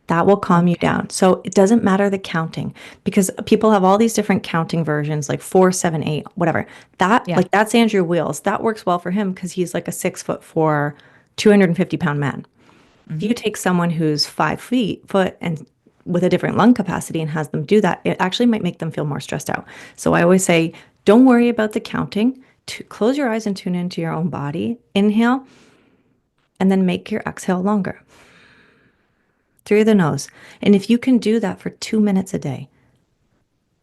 That will calm you Okay. down. So it doesn't matter the counting because people have all these different counting versions, like 4, 7, 8, whatever. Yeah. That's Andrew Wheels. That works well for him because he's like a 6'4", 250-pound man. If Hmm. you take someone who's 5 foot and with a different lung capacity and has them do that, it actually might make them feel more stressed out. So I always say, don't worry about the counting. Close your eyes and tune into your own body. Inhale, and then make your exhale longer through the nose. And if you can do that for 2 minutes a day,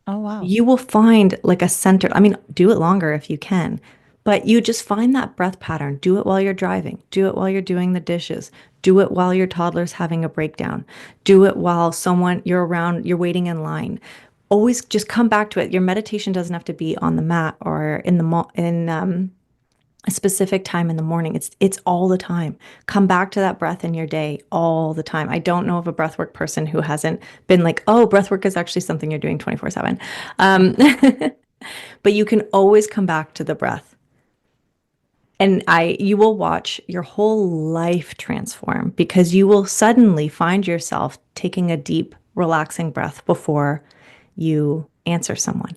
Oh, wow. you will find like a center. I mean, do it longer if you can, but you just find that breath pattern. Do it while you're driving. Do it while you're doing the dishes. Do it while your toddler's having a breakdown. Do it while you're around, you're waiting in line. Always just come back to it. Your meditation doesn't have to be on the mat or in a specific time in the morning. It's all the time. Come back to that breath in your day all the time. I don't know of a breathwork person who hasn't been like, oh, breathwork is actually something you're doing 24/7. Um, but you can always come back to the breath. And you will watch your whole life transform because you will suddenly find yourself taking a deep, relaxing breath before you answer someone.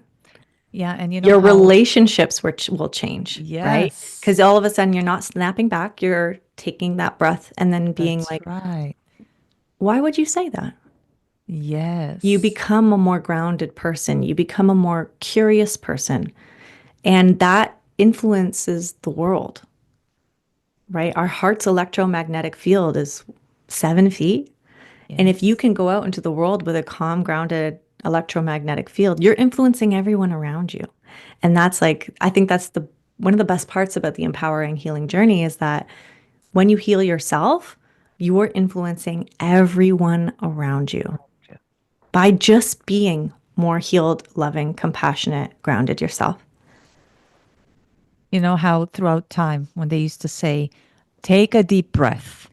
Yeah. And you know Your how, relationships will change, right? Because yes, all of a sudden you're not snapping back, you're taking that breath and then being that's like, right. why would you say that? You Yes. become a more grounded person, you become a more curious person, and that influences the world, right? Our heart's electromagnetic field is 7 feet. And if you Yes. can go out into the world with a calm, grounded electromagnetic field, you're influencing everyone around you. And that's like, I think that's the one of the best parts about the empowering healing journey is that when you heal yourself, you're influencing everyone around you by just being more healed, loving, compassionate, grounded yourself. You know how throughout time, when they used to say, take a deep breath.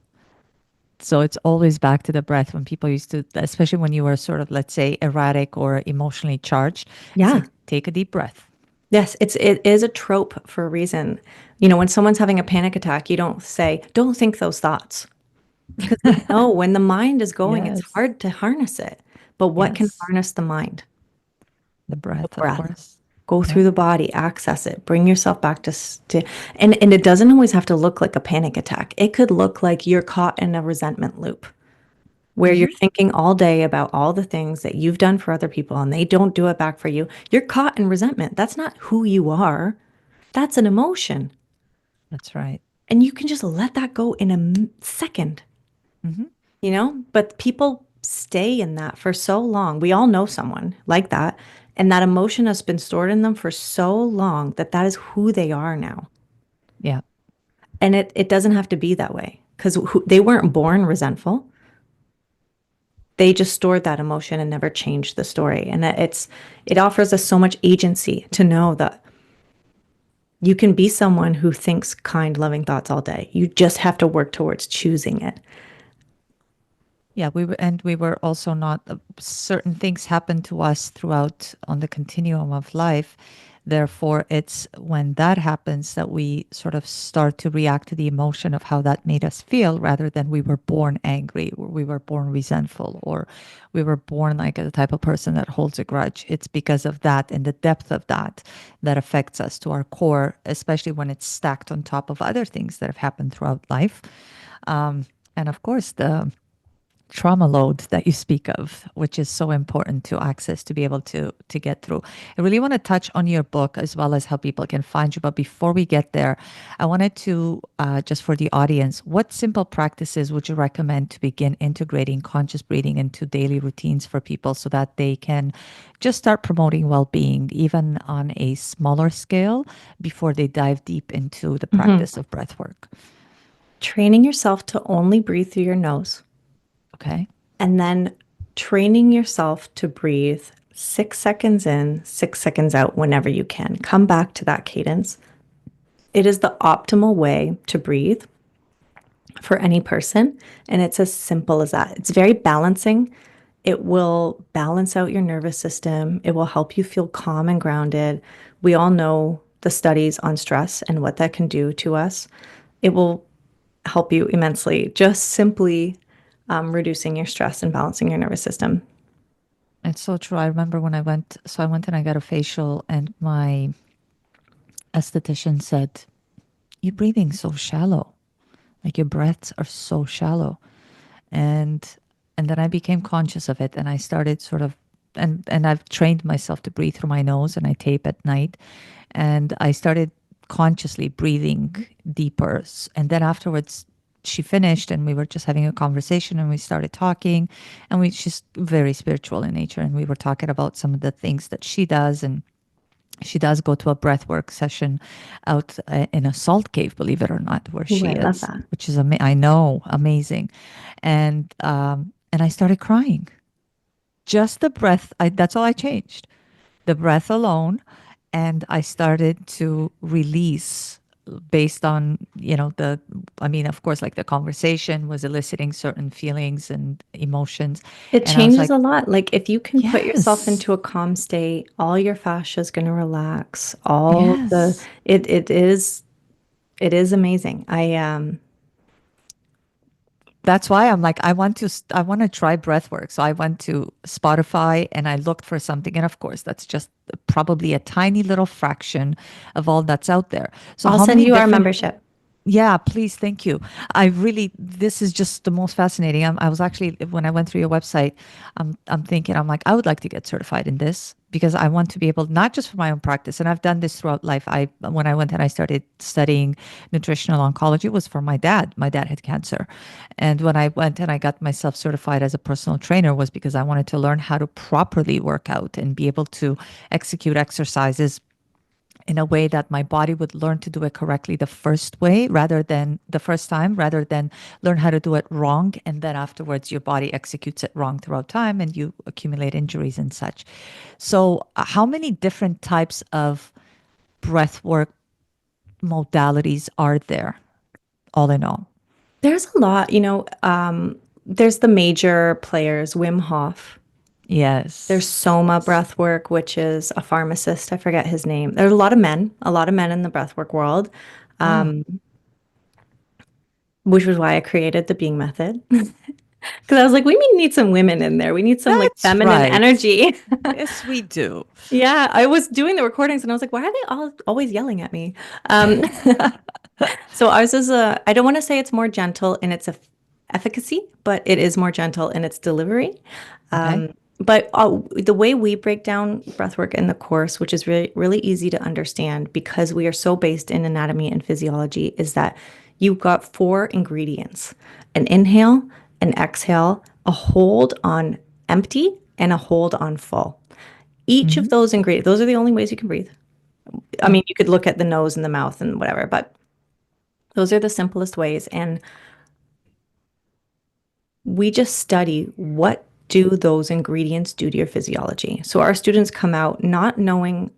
So it's always back to the breath when people used to, especially when you were sort of, let's say, erratic or emotionally charged. It's Yeah. like, take a deep breath. Yes, it is a trope for a reason. When someone's having a panic attack, you don't say, don't think those thoughts. Because we know when the mind is going, it's Yes. hard to harness it. But what can Yes. harness the mind? The The breath, of breath. course. Go Yeah. through the body, access it, bring yourself back and it doesn't always have to look like a panic attack. It could look like you're caught in a resentment loop where you're Hmm. thinking all day about all the things that you've done for other people and they don't do it back for you. You're caught in resentment. That's not who you are. That's an emotion. That's right. And you can just let that go in a second, Hmm. But people stay in that for so long. We all know someone like that. And that emotion has been stored in them for so long that that is who they are now. Yeah. And it doesn't have to be that way because they weren't born resentful. They just stored that emotion and never changed the story. And it offers us so much agency to know that you can be someone who thinks kind, loving thoughts all day. You just have to work towards choosing it. Yeah, we were also not certain things happen to us throughout on the continuum of life. Therefore, it's when that happens that we sort of start to react to the emotion of how that made us feel rather than we were born angry or we were born resentful or we were born like a type of person that holds a grudge. It's because of that and the depth of that that affects us to our core, especially when it's stacked on top of other things that have happened throughout life. And of course, the trauma load that you speak of, which is so important to access to be able to get through. I really want to touch on your book as well as how people can find you. But before we get there, I wanted to just for the audience, what simple practices would you recommend to begin integrating conscious breathing into daily routines for people so that they can just start promoting well-being, even on a smaller scale, before they dive deep into the Mhm. practice of breath work? Training yourself to only breathe through your nose Okay. and then training yourself to breathe 6 seconds in, 6 seconds out whenever you can. Come back to that cadence. It is the optimal way to breathe for any person. And it's as simple as that. It's very balancing. It will balance out your nervous system. It will help you feel calm and grounded. We all know the studies on stress and what that can do to us. It will help you immensely, just simply reducing your stress and balancing your nervous system. It's so true. I remember when I went and I got a facial, and my esthetician said, "You're breathing so shallow. Like your breaths are so shallow." And and then I became conscious of it, and I started sort of, and I've trained myself to breathe through my nose, and I tape at night, and I started consciously breathing deeper. And then afterwards, she finished, and we were just having a conversation, and we started talking, and she's very spiritual in nature, and we were talking about some of the things that she does, and she does go to a breathwork session out in a salt cave, believe it or not, where Ooh, she I love is, that. which is I know, amazing. And I started crying. Just the breath. That's all I changed. The breath alone, and I started to release based on the. I mean, of course, like the conversation was eliciting certain feelings and emotions, It and I was changes like, a lot. Like if you can put yourself yes, into a calm state, all your fascia is going to relax. All the yes. it is amazing. That's why I'm like, I want to try breathwork. So I went to Spotify and I looked for something. And of course, that's just probably a tiny little fraction of all that's out there. So I'll how send many you our different membership. yeah, please. Thank you. I really, this is just the most fascinating. I was actually, when I went through your website, I'm thinking, I'm like, I would like to get certified in this because I want to be able, not just for my own practice. And I've done this throughout life. When I went and I started studying nutritional oncology, it was for my dad. My dad had cancer. And when I went and I got myself certified as a personal trainer was because I wanted to learn how to properly work out and be able to execute exercises in a way that my body would learn to do it correctly the first way rather than the first time, rather than learn how to do it wrong. And then afterwards, your body executes it wrong throughout time and you accumulate injuries and such. So, how many different types of breath work modalities are there, all in all? There's a lot, there's the major players, Wim Hof. There's Yes. Soma Breathwork, which is a pharmacist. I forget his name. There's a lot of men in the breathwork world, Oh, um, which was why I created the Being Method. Because I was like, we need some women in there. We need some like That's feminine right. energy. Yes, we do. Yeah, I was doing the recordings and I was like, why are they all always yelling at me? Um, so ours is I don't want to say it's more gentle in its efficacy, but it is more gentle in its delivery. Okay. But the way we break down breathwork in the course, which is really, really easy to understand because we are so based in anatomy and physiology, is that you've got four ingredients: an inhale, an exhale, a hold on empty, and a hold on full. Each of Hmm. those ingredients, those are the only ways you can breathe. I mean, you could look at the nose and the mouth and whatever, but those are the simplest ways. And we just study what do those ingredients do to your physiology. So our students come out not knowing,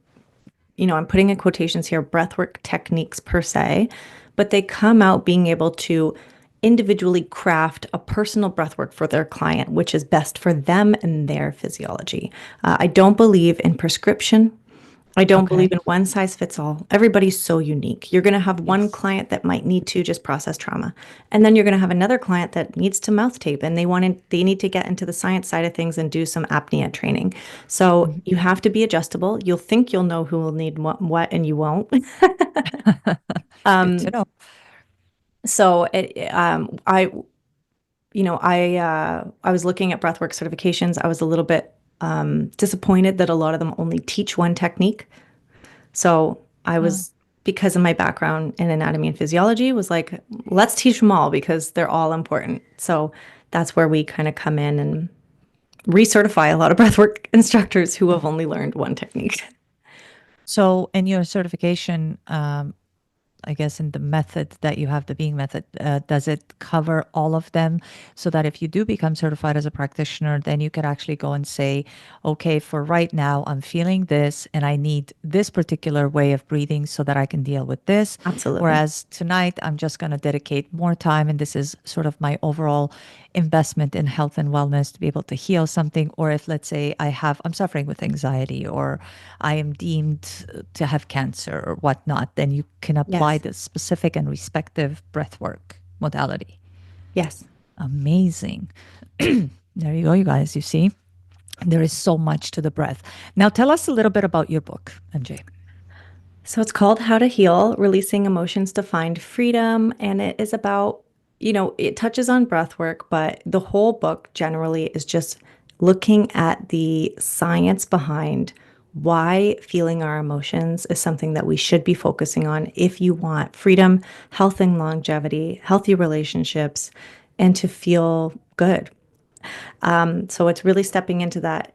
I'm putting in quotations here, breathwork techniques per se, but they come out being able to individually craft a personal breathwork for their client, which is best for them and their physiology. I don't believe in prescription. I don't Okay. believe in one size fits all. Everybody's so unique. You're going to have one Yes. client that might need to just process trauma. And then you're going to have another client that needs to mouth tape and they need to get into the science side of things and do some apnea training. So Mhm. you have to be adjustable. You'll think you'll know who will need what and you won't. Good to um, know. so I was looking at breathwork certifications. I was a little bit disappointed that a lot of them only teach one technique. So I Oh. was, because of my background in anatomy and physiology, was like, let's teach them all because they're all important. So that's where we kind of come in and recertify a lot of breathwork instructors who have only learned one technique. So, in your certification, I guess in the method that you have, the being method, does it cover all of them so that if you do become certified as a practitioner, then you could actually go and say, okay, for right now, I'm feeling this and I need this particular way of breathing so that I can deal with this. Absolutely. Whereas tonight, I'm just going to dedicate more time and this is sort of my overall investment in health and wellness to be able to heal something. Or if, let's say, I'm suffering with anxiety or I am deemed to have cancer or whatnot, then you can apply Yes. the specific and respective breathwork modality. Yes. Amazing. There you go, you guys. You see, there is so much to the breath. Now, tell us a little bit about your book, MJ. So it's called How to Heal, Releasing Emotions to Find Freedom. And it is about, it touches on breath work, but the whole book generally is just looking at the science behind why feeling our emotions is something that we should be focusing on if you want freedom, health and longevity, healthy relationships, and to feel good. So it's really stepping into that,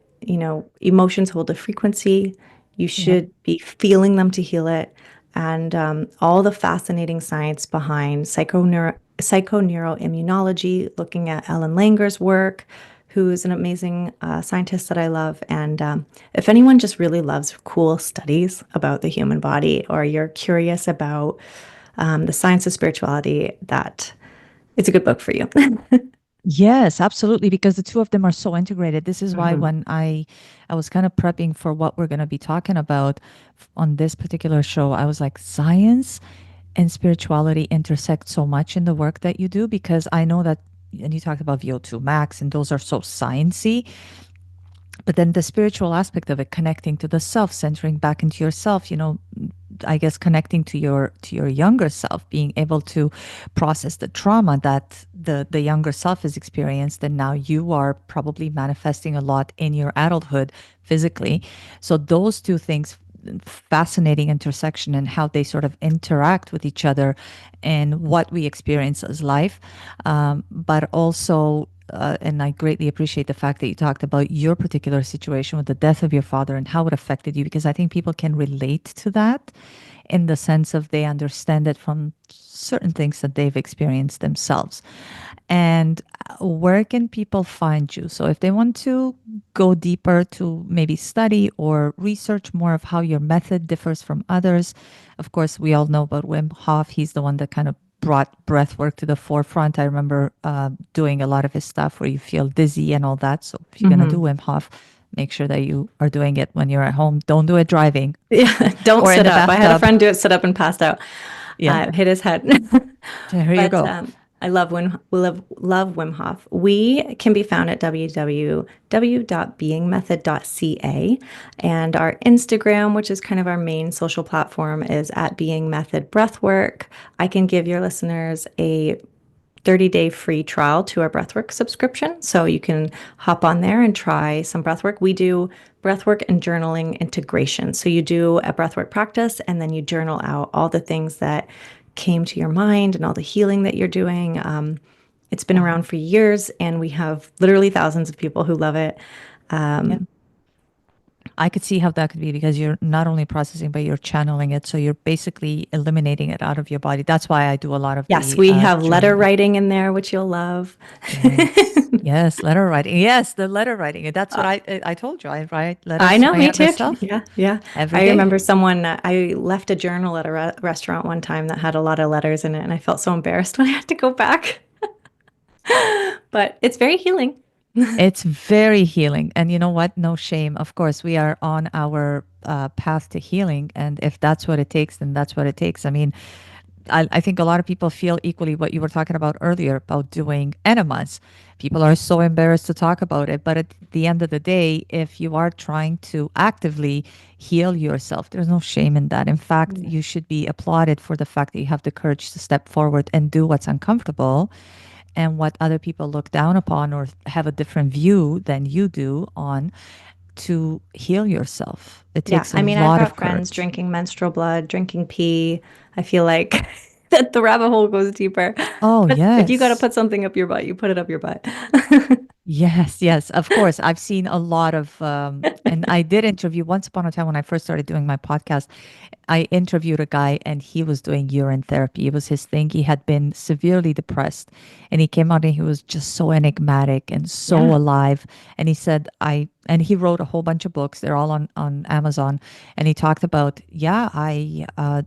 emotions hold a frequency. You Yep. should be feeling them to heal it. And all the fascinating science behind psychoneuroimmunology, looking at Ellen Langer's work, who's an amazing scientist that I love. And if anyone just really loves cool studies about the human body, or you're curious about the science of spirituality, that it's a good book for you. Yes, absolutely, because the two of them are so integrated. This is why Mhm. when I was kind of prepping for what we're going to be talking about on this particular show, I was like, science and spirituality intersect so much in the work that you do because I know that, and you talked about VO2 max, and those are so sciencey. But then the spiritual aspect of it, connecting to the self, centering back into yourself, I guess connecting to your younger self, being able to process the trauma that the younger self has experienced, and now you are probably manifesting a lot in your adulthood physically. So those two things, fascinating intersection and how they sort of interact with each other and what we experience as life, but also and I greatly appreciate the fact that you talked about your particular situation with the death of your father and how it affected you, because I think people can relate to that in the sense of they understand it from certain things that they've experienced themselves. And where can people find you? So if they want to go deeper to maybe study or research more of how your method differs from others, of course, we all know about Wim Hof. He's the one that kind of brought breath work to the forefront. I remember doing a lot of his stuff where you feel dizzy and all that. So if you're going to do Mhm. Wim Hof, make sure that you are doing it when you're at home. Don't do it driving Yeah, don't or in sit the up. I had a bathtub. friend do it, sit up and passed out, Yeah, hit his head. there you But go. I love Wim Hof. We can be found at www.beingmethod.ca, and our Instagram, which is kind of our main social platform, is at Being Method Breathwork. I can give your listeners a 30-day free trial to our breathwork subscription. So you can hop on there and try some breathwork. We do breathwork and journaling integration. So you do a breathwork practice and then you journal out all the things that came to your mind and all the healing that you're doing. It's been Wow. around for years and we have literally thousands of people who love it. Yeah. Um, I could see how that could be because you're not only processing, but you're channeling it. So you're basically eliminating it out of your body. That's why I do a lot of yes, the we have letter journaling. writing in there, which you'll love. Yes. Yes. Letter writing. Yes. The letter writing. That's what Uh, I told you. I write I letters to know, my me younger too. self Yeah, yeah. every I day. remember I left a journal at a restaurant one time that had a lot of letters in it, and I felt so embarrassed when I had to go back. But it's very healing. It's very healing. And you know what? No shame. Of course, we are on our path to healing. And if that's what it takes, then that's what it takes. I mean, I think a lot of people feel equally what you were talking about earlier about doing enemas. People are so embarrassed to talk about it. But at the end of the day, if you are trying to actively heal yourself, there's no shame in that. In fact, Yeah. you should be applauded for the fact that you have the courage to step forward and do what's uncomfortable and what other people look down upon or have a different view than you do on to heal yourself. It Yeah, takes a I mean, I've lot of got friends courage. drinking menstrual blood, drinking pee. I feel like that the rabbit hole goes deeper. Oh, But if you got to yes. put something up your butt, you put it up your butt. Yes, yes, of course. I've seen a lot of, and I did interview once upon a time when I first started doing my podcast. I interviewed a guy and he was doing urine therapy. It was his thing. He had been severely depressed and he came out and he was just so enigmatic and so Yeah, alive. And he said, and he wrote a whole bunch of books. They're all on Amazon. And he talked about, yeah,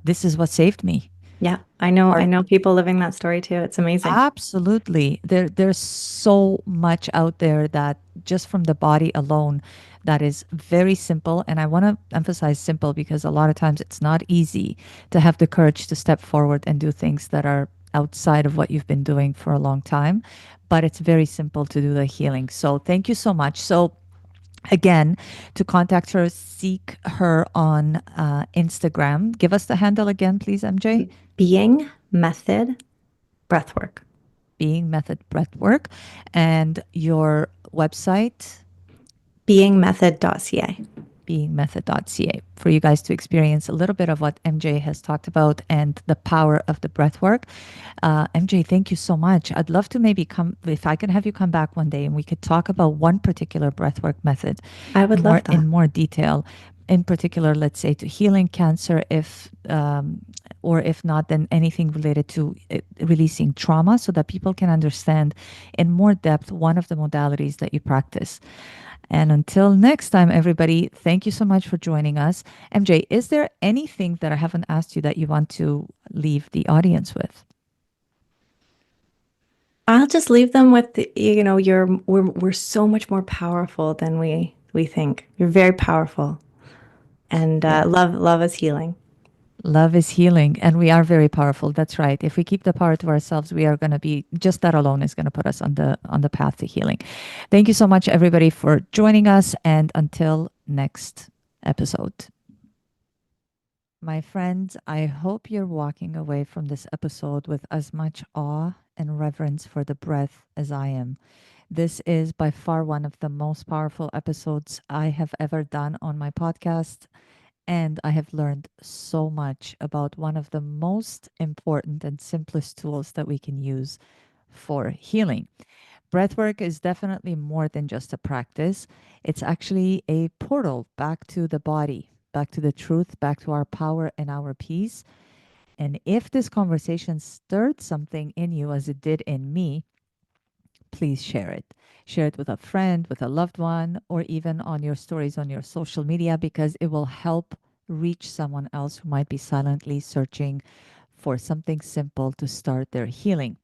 this is what saved me. yeah. I know people living that story too. It's amazing. Absolutely. There's so much out there that just from the body alone that is very simple. And I want to emphasize simple because a lot of times it's not easy to have the courage to step forward and do things that are outside of what you've been doing for a long time. But it's very simple to do the healing. So thank you so much. So again, to contact her, seek her on Instagram. Give us the handle again, please, MJ. Being method breathwork. Being Method Breathwork, and your website, Beingmethod.ca. beingmethod.ca, for you guys to experience a little bit of what MJ has talked about and the power of the breathwork. MJ, thank you so much. I'd love to maybe come, if I can have you come back one day and we could talk about one particular breathwork method I would more love that. in more detail. In particular, let's say to healing cancer, if or if not, then anything related to releasing trauma, so that people can understand in more depth one of the modalities that you practice. And until next time, everybody, thank you so much for joining us. MJ, is there anything that I haven't asked you that you want to leave the audience with? I'll just leave them with we're so much more powerful than we think. You're very powerful. And Yes. love is healing. Love is healing, and we are very powerful. That's right. If we keep the power to ourselves, we are going to be just that alone is going to put us on the path to healing. Thank you so much, everybody, for joining us, and until next episode. My friends, I hope you're walking away from this episode with as much awe and reverence for the breath as I am. This is by far one of the most powerful episodes I have ever done on my podcast. And I have learned so much about one of the most important and simplest tools that we can use for healing. Breathwork is definitely more than just a practice, it's actually a portal back to the body, back to the truth, back to our power and our peace. And if this conversation stirred something in you as it did in me, please share it. Share it with a friend, with a loved one, or even on your stories on your social media because it will help reach someone else who might be silently searching for something simple to start their healing.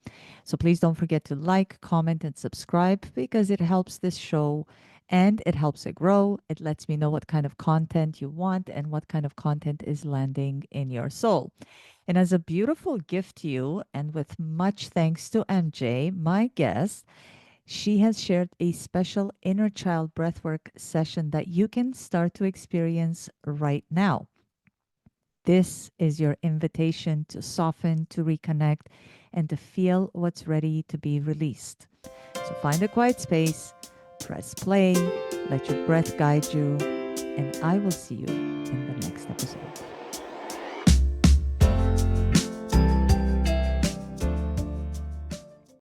So please don't forget to like, comment, and subscribe because it helps this show and it helps it grow. It lets me know what kind of content you want and what kind of content is landing in your soul. And as a beautiful gift to you, and with much thanks to MJ, my guest, she has shared a special inner child breathwork session that you can start to experience right now. This is your invitation to soften, to reconnect, and to feel what's ready to be released. So find a quiet space, press play, let your breath guide you, and I will see you in the next episode.